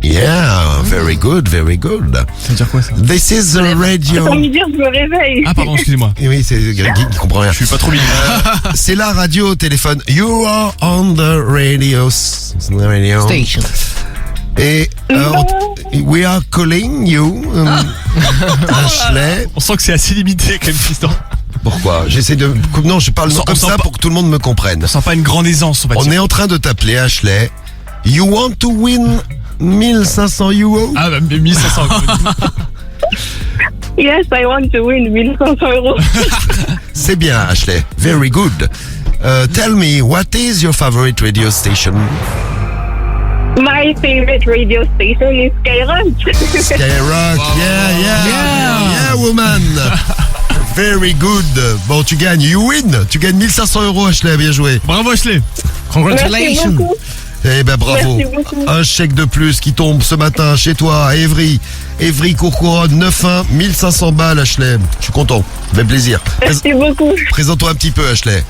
Yeah, very good, very good. Ça veut dire quoi ça? This is the radio. Sans me dire, je me réveille. Ah pardon, excusez-moi. Oui, c'est Guy qui comprend rien. Je suis pas trop bien. C'est la radio au téléphone. You are on the radio. Station. Et we are calling you, Ashley. On sent que c'est assez limité quand même, Tristan. Pourquoi? J'essaie de... Non, je parle comme ça pour que tout le monde me comprenne. On sent pas une grande aisance, on va dire. On est en train de t'appeler, Ashley. You want to win 1500 €? Ah bah 1500 €. Yes, I want to win 1500 €. C'est bien, Ashley. Very good. Tell me, what is your favorite radio station? My favorite radio station is Skyrock. Skyrock, yeah, woman. Very good. Bon, tu gagnes, you win. Tu gagnes 1500 €, Ashley, bien joué. Bravo Ashley. Merci beaucoup. Eh ben bravo. Merci beaucoup. Un chèque de plus qui tombe ce matin chez toi à Évry Courcouronne, 9-1, 1500 balles, Ashley. Je suis content, ça fait plaisir. Merci beaucoup. Présente-toi un petit peu, Ashley.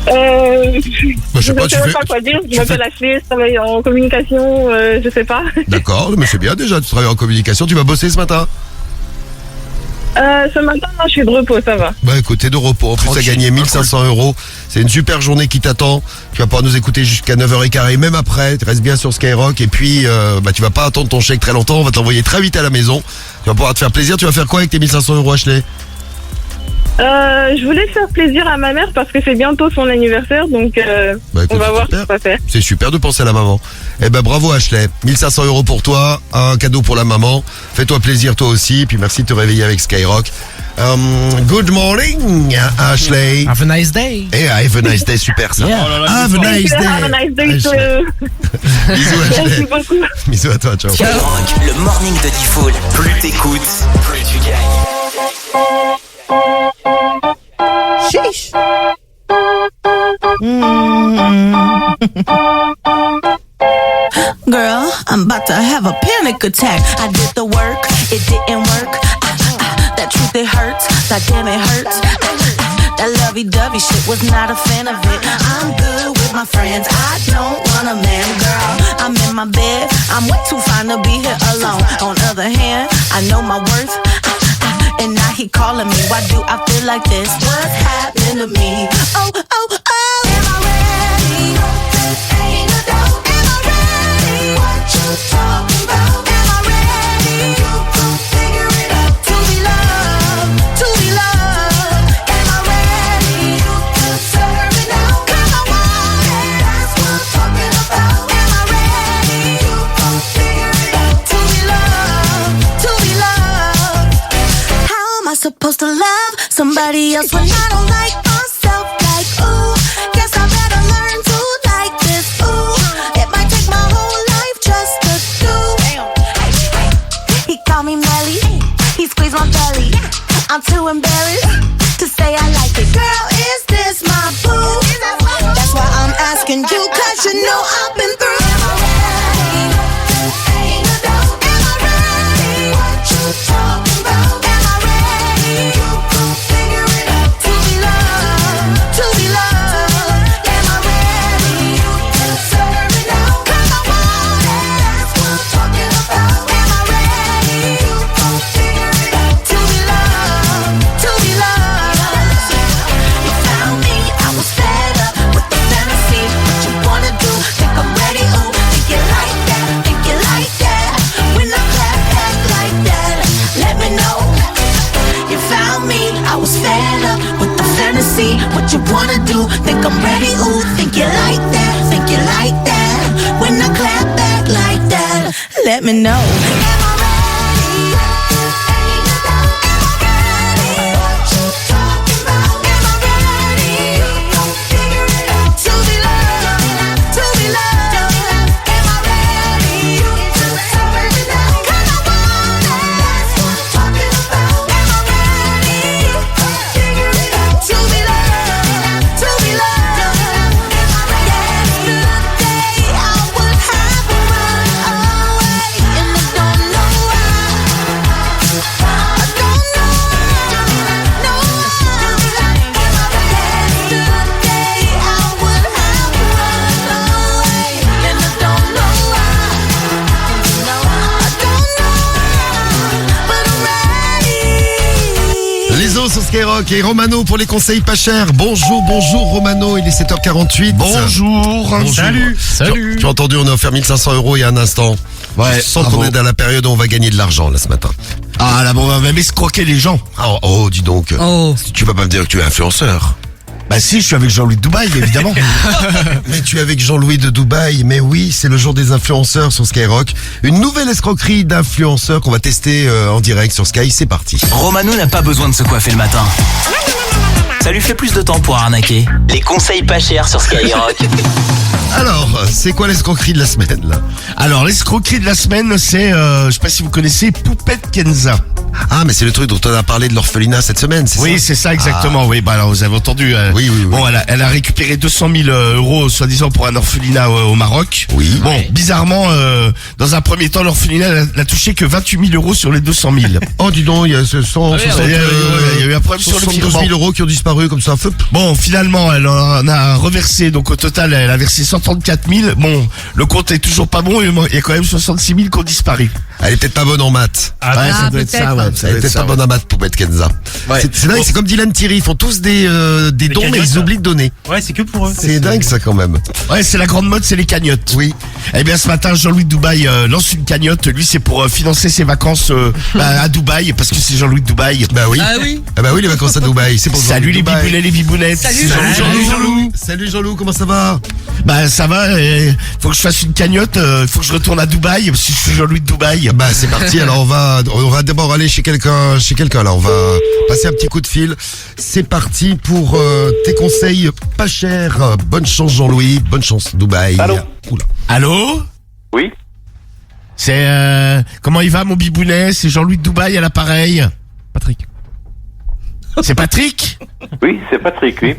Je sais pas, sais pas quoi dire. Je m'appelle Ashley, je travaille en communication, je sais pas. D'accord, mais c'est bien déjà, tu travailles en communication. Tu vas bosser ce matin? Ce matin, non, je suis de repos, ça va. Bah écoute, t'es de repos. En plus, t'as gagné 1500 €. C'est une super journée qui t'attend. Tu vas pouvoir nous écouter jusqu'à 9h15 et même après. Tu restes bien sur Skyrock. Et puis, tu vas pas attendre ton chèque très longtemps. On va te l'envoyer très vite à la maison. Tu vas pouvoir te faire plaisir. Tu vas faire quoi avec tes 1500 €, Ashley? Je voulais faire plaisir à ma mère parce que c'est bientôt son anniversaire, donc écoute, on va voir ce super. qu'on va faire. C'est super de penser à la maman. Eh ben bravo Ashley, 1500 € pour toi, un cadeau pour la maman. Fais-toi plaisir toi aussi, puis merci de te réveiller avec Skyrock. Good morning Ashley. Have a nice day. Et have a nice day, super ça. Yeah. Have a nice day. Have a nice day too. Bisous Merci Ashley. beaucoup. Bisous à toi, ciao. Skyrock, le morning de Diffoul. Plus t'écoutes, plus tu gagnes. Sheesh. Girl, I'm about to have a panic attack. I did the work, it didn't work. That truth, it hurts. That damn, it hurts. That lovey-dovey shit, was not a fan of it. I'm good with my friends, I don't want a man, girl. I'm in my bed, I'm way too fine to be here alone. On other hand, I know my worth. And now he calling me, why do I feel like this? What's happening to me? Oh, oh, oh. Am I ready? Ain't no doubt. Am I ready? What you talking about? Am I ready? You gon' figure it out. To be loved, to be loved. Am I ready? You deserve it now. 'Cause I want it. That's what I'm talking about. Am I ready? You gon' figure it out. To be loved, to be loved. How am I supposed to love somebody else when I don't like myself? Like, ooh, guess I better learn to like this. Ooh, it might take my whole life just to do. He called me Melly, he squeezed my belly. I'm too embarrassed to say I like it. Girl, is this my boo? That's why I'm asking you, 'cause you know I've been through. Am I ready? Ain't no doubt. Am I ready? What you talking about? Am I ready? You gon' figure it out. To be loved, to be loved. Am I ready? You deserve it now. 'Cause I want it. That's what I'm talking about. Am I ready? You gon' figure it out. To be loved, to be loved. You found me, I was fed up with the fantasy. What you wanna do? Think I'm ready? Ooh, think you like that? Think you like that? When I clap back like that, let me know. You found me, I was fed up with the fantasy. What you wanna do? Think I'm ready? Ooh, think you like that? Think you like that? let me know. Sur Skyrock et Romano pour les conseils pas chers. Bonjour Romano, il est 7h48. Bonjour. Salut. Tu as entendu, on a offert 1500 € il y a un instant. Ouais. Sans qu'on est dans la période où on va gagner de l'argent là ce matin. Ah là, bon, on va même escroquer les gens. Oh, dis donc. Oh. Tu vas pas me dire que tu es influenceur. Bah si, je suis avec Jean-Louis de Dubaï, évidemment. Mais tu es avec Jean-Louis de Dubaï. Mais oui, c'est le jour des influenceurs sur Skyrock. Une nouvelle escroquerie d'influenceurs qu'on va tester en direct sur Sky. C'est parti. Romano n'a pas besoin de se coiffer le matin. Ça lui fait plus de temps pour arnaquer. Les conseils pas chers sur Skyrock. Alors, c'est quoi l'escroquerie de la semaine là? Alors, l'escroquerie de la semaine, c'est, je sais pas si vous connaissez, Poupette Kenza. Ah, mais c'est le truc dont on a parlé de l'orphelinat cette semaine, c'est ça? Oui, c'est ça, exactement. Oui, bah alors vous avez entendu. Oui. Bon, elle a récupéré 200 000 €, soi-disant, pour un orphelinat au Maroc. Oui. Bon, bizarrement, dans un premier temps, l'orphelinat n'a touché que 28 000 € sur les 200 000. Oh, dis donc, il y a ce 160, il y a eu un problème sur le 72 virement. 000 € qui ont disparu comme ça. Feup. Bon, finalement, elle en a reversé, donc au total, elle a versé 134 000. Bon, le compte est toujours pas bon, il y a quand même 66 000 qui ont disparu. Elle est peut-être pas bonne en maths. Ouais, ça doit être ça, ouais. Elle est peut-être pas bonne en maths, Poupette Kenza. Ouais. C'est dingue, c'est comme Dylan Thierry, ils font tous des dons, mais ils oublient de donner. Ouais, c'est que pour eux. C'est dingue ça quand même. Ouais, c'est la grande mode, c'est les cagnottes. Oui. Eh bien, ce matin, Jean-Louis de Dubaï lance une cagnotte. Lui, c'est pour financer ses vacances à Dubaï, parce que c'est Jean-Louis de Dubaï. Bah oui. Ah oui. Ah bah oui, les vacances à Dubaï. C'est pour Salut les Dubaï. bibounets, les bibounettes. Salut, Jean-Loup. Salut Jean-Loup, comment ça va? Bah ça va, faut que je fasse une cagnotte, faut que je retourne à Dubaï, parce que je suis Jean-Louis de Dubaï. Bah c'est parti, alors on va d'abord aller chez quelqu'un là, on va passer un petit coup de fil. C'est parti pour tes conseils pas chers. Bonne chance Jean-Louis, bonne chance Dubaï. Allô? Oula. Allô? Oui. C'est comment il va mon bibounet? C'est Jean-Louis de Dubaï à l'appareil. Patrick. C'est Patrick? Oui, c'est Patrick, oui.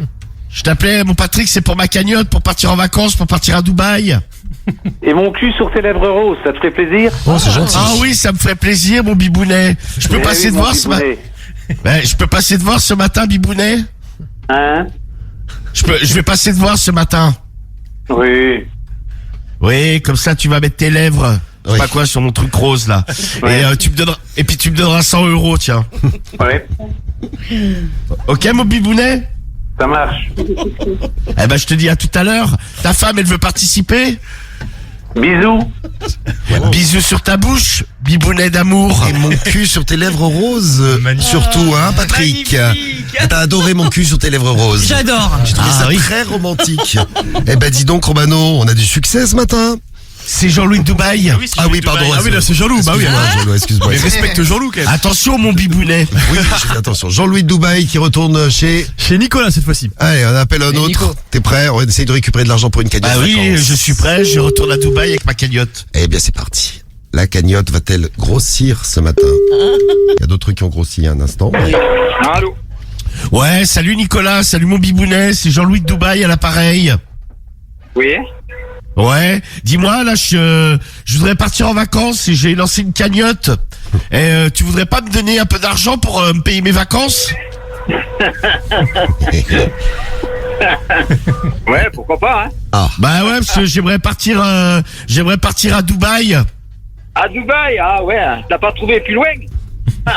Je t'appelais, mon Patrick, c'est pour ma cagnotte, pour partir en vacances, pour partir à Dubaï. Et mon cul sur tes lèvres roses, ça te fait plaisir? Oh c'est gentil. Ah oui, ça me ferait plaisir, mon bibounet. Je peux Eh passer oui, te mon voir ce matin. bibounet. Je peux passer te voir ce matin, bibounet? Hein? Je vais passer te voir ce matin. Oui. Oui, comme ça tu vas mettre tes lèvres. Oui. Pas quoi sur mon truc rose là. Ouais. Et puis tu me donneras 100 €, tiens. Ouais. Ok mon bibounet? Ça marche. Eh ben je te dis à tout à l'heure. Ta femme elle veut participer? Bisous. Bisous sur ta bouche, bibounet d'amour. Et mon cul sur tes lèvres roses, surtout, hein, Patrick. T'as adoré mon cul sur tes lèvres roses. J'adore. J'ai trouvé ça très romantique. Eh ben, dis donc, Romano, on a du succès ce matin. C'est Jean-Louis de Dubaï. Ah oui, pardon. Ah oui, là c'est Jean-Loup, bah oui. Excuse-moi. Mais respecte Jean-Loup quand même. Attention mon bibounet. Oui, je fais attention. Jean-Louis de Dubaï qui retourne chez Nicolas cette fois-ci. Allez, on appelle un autre. Nico. T'es prêt? On va essayer de récupérer de l'argent pour une cagnotte. Ah oui, vacances. je suis prêt, je retourne à Dubaï avec ma cagnotte. Eh bien, c'est parti. La cagnotte va-t-elle grossir ce matin? Il y a d'autres trucs qui ont grossi un instant. Allô? Ouais, salut Nicolas, salut mon bibounet, c'est Jean-Louis de Dubaï à l'appareil. Oui? Ouais, dis-moi là, je voudrais partir en vacances et j'ai lancé une cagnotte. Et tu voudrais pas me donner un peu d'argent pour me payer mes vacances? Ouais, pourquoi pas, hein? Bah ouais, parce que j'aimerais partir à Dubaï. À Dubaï? Ah ouais, t'as pas trouvé plus loin?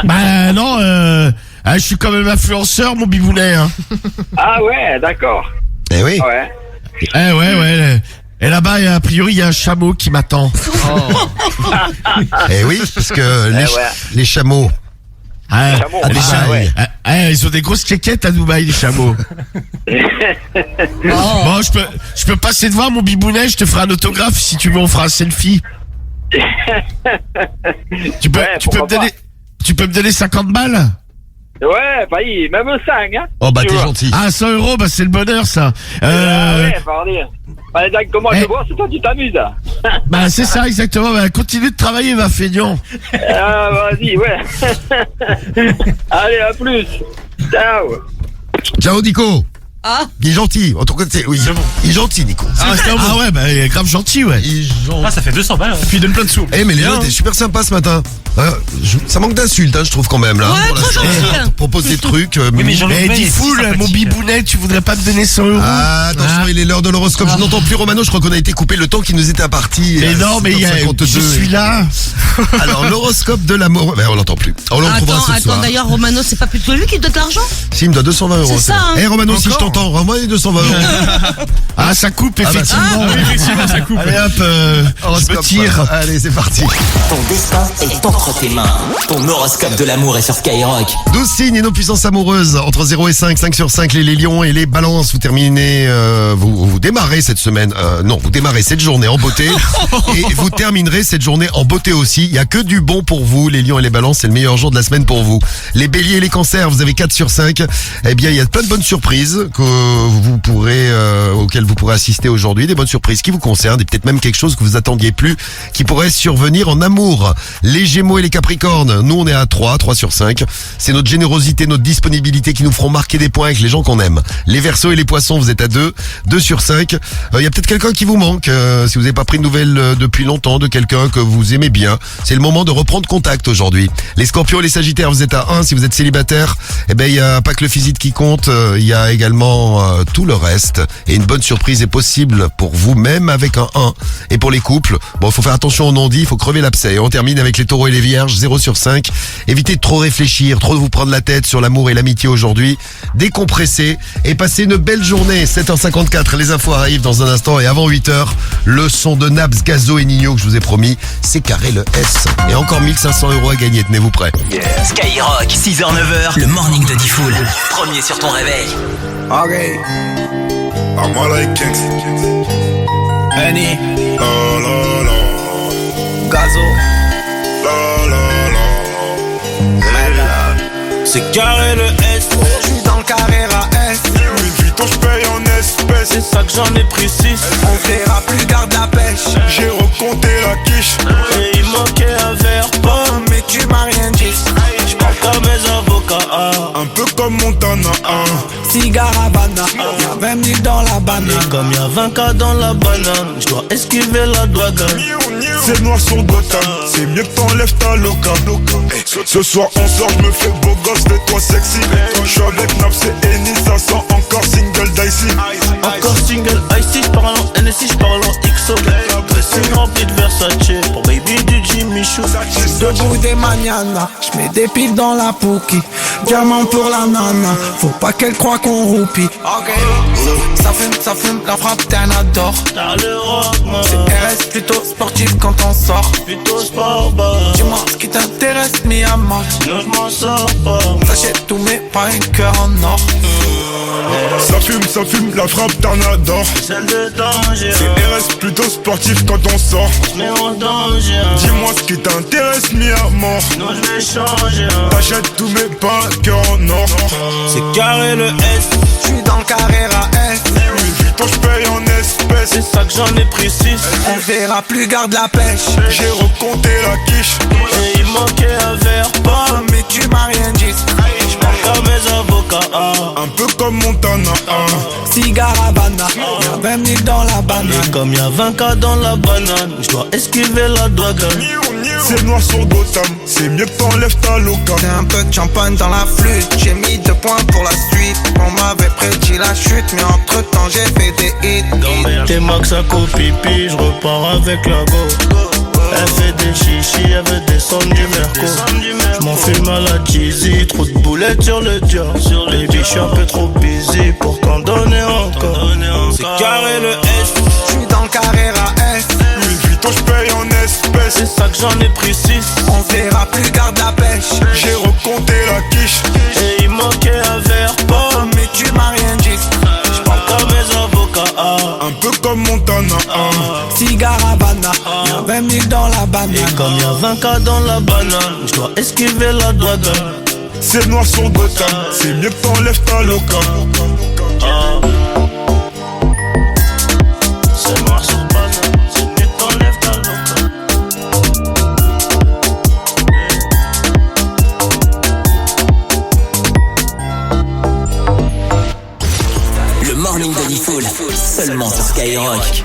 Bah non, je suis quand même influenceur mon bibounet. Hein. Ah ouais, d'accord. Eh oui. Ouais. Ouais. Et là-bas, a priori, il y a un chameau qui m'attend. Eh oui, parce que les chameaux. Ah, chameaux, les chameaux, ouais. Ils ont des grosses quéquettes à Dubaï, les chameaux. Bon, je peux passer te voir mon bibounet, je te ferai un autographe si tu veux, on fera un selfie. Tu peux me donner 50 balles? Ouais, bah, même 5, hein. Oh, bah, t'es gentil. Ah, 100 euros, bah, c'est le bonheur, ça. Ouais, pardon. Bah, comment je vois, c'est toi, tu t'amuses, là. Bah, c'est ça, exactement. Bah, continue de travailler, va, feignant. Vas-y, ouais. Allez, à plus. Ciao. Ciao, Nico. Ah. Il est gentil. En tout cas, oui, il est gentil, Nico. Ah ouais, bah, il est grave gentil, ouais. Ah, ça fait 200 balles. Ouais. Puis il donne plein de sous. Eh, mais Léo, t'es super sympa ce matin. Ça manque d'insultes, hein, je trouve quand même, là. Ouais, trop gentil. Propose des trucs. Oui, mais Jean-Luc Bay dis est fou, si mon sympathique. bibounet, tu voudrais pas me donner 100 euros? Ah, attention, il est l'heure de l'horoscope. Je n'entends plus Romano, je crois qu'on a été coupé le temps qui nous était imparti. Mais non, mais je suis là. Alors, l'horoscope de l'amour. Ben, on l'entend plus. On le retrouvera ce soir. D'ailleurs, Romano, c'est pas plutôt lui qui te donne de l'argent? Si, il me doit 220 euros. C'est ça, hein. Eh, Romano, si je t'entends, rends-moi les 220 euros. Ah, ça coupe, effectivement. Ah oui, effectivement, ça coupe. Allez hop, je me tire. Allez, c'est parti. Ton destin est entre tes mains. Ton horoscope de l'amour est sur Skyrock. 12 signes et nos puissances amoureuses. Entre 0 et 5, 5 sur 5, les lions et les balances. Vous terminez, vous démarrez cette semaine, non, vous démarrez cette journée en beauté. Et vous terminerez cette journée en beauté aussi. Il y a que du bon pour vous, les lions et les balances. C'est le meilleur jour de la semaine pour vous. Les béliers et les cancers, vous avez 4 sur 5. Eh bien, il y a plein de bonnes surprises que vous pourrez, auxquelles vous pourrez assister aujourd'hui. Des bonnes surprises qui vous concernent et peut-être même quelque chose que vous attendiez plus qui pourrait survenir en amour. Les gémeaux et les capricornes, nous on est à 3 sur 5. C'est notre générosité, notre disponibilité qui nous feront marquer des points avec les gens qu'on aime. Les verseaux et les poissons, vous êtes à 2 sur 5. Il y a peut-être quelqu'un qui vous manque, si vous n'avez pas pris de nouvelles depuis longtemps de quelqu'un que vous aimez bien. C'est le moment de reprendre contact aujourd'hui. Les scorpions et les sagittaires, vous êtes à 1 si vous êtes célibataire. Eh ben, il y a pas que le physique qui compte, il y a également tout le reste. Et une bonne surprise est possible pour vous, même avec un 1. Et pour les couples, bon, faut faire attention au non-dit, il faut crever l'abcès. Et on termine avec les taureaux et les vierges, 0 sur 5. Évitez de trop réfléchir, trop de vous prendre la tête sur l'amour et l'amitié aujourd'hui. Décompressez et passez une belle journée. 7h54, les infos arrivent dans un instant. Et avant 8h, le son de Naps, Gazo et Nino que je vous ai promis, c'est carré le S. Et encore 1500 euros à gagner, tenez-vous prêts. Skyrock, 6h-9h, le morning de Diffoul. Premier sur ton réveil. Okay. I'm all like Kings. Annie, La la la. Gazo, La la la. Mega. C'est carré le S. J'suis dans le carré à S. Louis Vuitton, j'paye en espèces. C'est ça que j'en ai pris 6. On verra plus, garde la pêche. J'ai recompté la quiche. Et il manquait un verre pomme. Mais tu m'as rien dit. J'parle comme mes avocats. Un peu comme Montana. Cigare Havana, y'a 20 000 dans la banane. Et comme y'a 20K dans la banane, j'dois esquiver la douane. C'est noir sur Gotham, c'est mieux que t'enlèves ta loca. Ce soir on sort, j'me fais beau gosse, fais-toi sexy. J'suis avec Naps et Eni, ça sent encore single dicey. Encore single icy, j'parle en NSI, j'parle en XO. Dressing rempli de Versace, pour baby du Jimmy Choo. Debout des manianas, j'mets des piles dans la Pookie. Diamant pour la nana, faut pas qu'elle croie qu'on roupie. Ça fume, la frappe t'en adore. C'est RS plutôt sportif quand on sort. Plutôt sport, bah. Dis-moi ce qui t'intéresse, mi à mort. Sinon j'm'en sors pas. T'achètes tous mes paris, cœur en or. Ça fume, la frappe t'en adore. Celle de danger. C'est RS plutôt sportif quand on sort. Mais en danger. Dis-moi ce qui t'intéresse, mi à mort. Sinon j'vais changer. T'achètes tous mes pains, cœur en or. C'est carré le S. J'suis dans le carré à S. Louis Vuitton, j'paye en espèces. C'est ça que j'en ai pris 6. On verra plus, garde la pêche. J'ai recompté la quiche. Et il manquait un verre pomme. Mais tu m'as rien dit. J'parle comme mes avocats. Un peu comme Montana. Cigare Havana, y'a 20 000 dans la banane. Et comme y'a 20K dans la banane, j'dois esquiver la douane. C'est noir sur Gotham, c'est mieux que t'enlèves ta loca. C'est un peu de champagne dans la flûte, j'ai mis 2 points pour la suite. On m'avait prédit la chute, mais entre temps j'ai fait des hits. T'es max à copipi, j'repars avec la go. Elle fait des chichis, elle veut descendre du merco. J'm'en fume à la cheesy, trop de boulettes sur le dior. Baby, j'suis un peu trop busy pour t'en donner encore. C'est carré le S, j'suis dans le carré à S. Louis Vuitton, j'paye en espèces. C'est ça que j'en ai pris 6. On verra plus, garde la pêche. J'ai recompté la quiche. Et il manquait un verre pomme. Mais tu m'as rien dit. J'parle comme mes avocats. Un peu comme Montana. Cigare Havana, y'a 20 000 dans la banane. Et comme y'a 20K dans la banane, je dois esquiver la douane. C'est noir sur Gotham, c'est mieux que t'enlèves ta loca. C'est noir sur banane, c'est mieux que t'enlèves ta loca. Le morning de Diffoul, seulement sur Skyrock.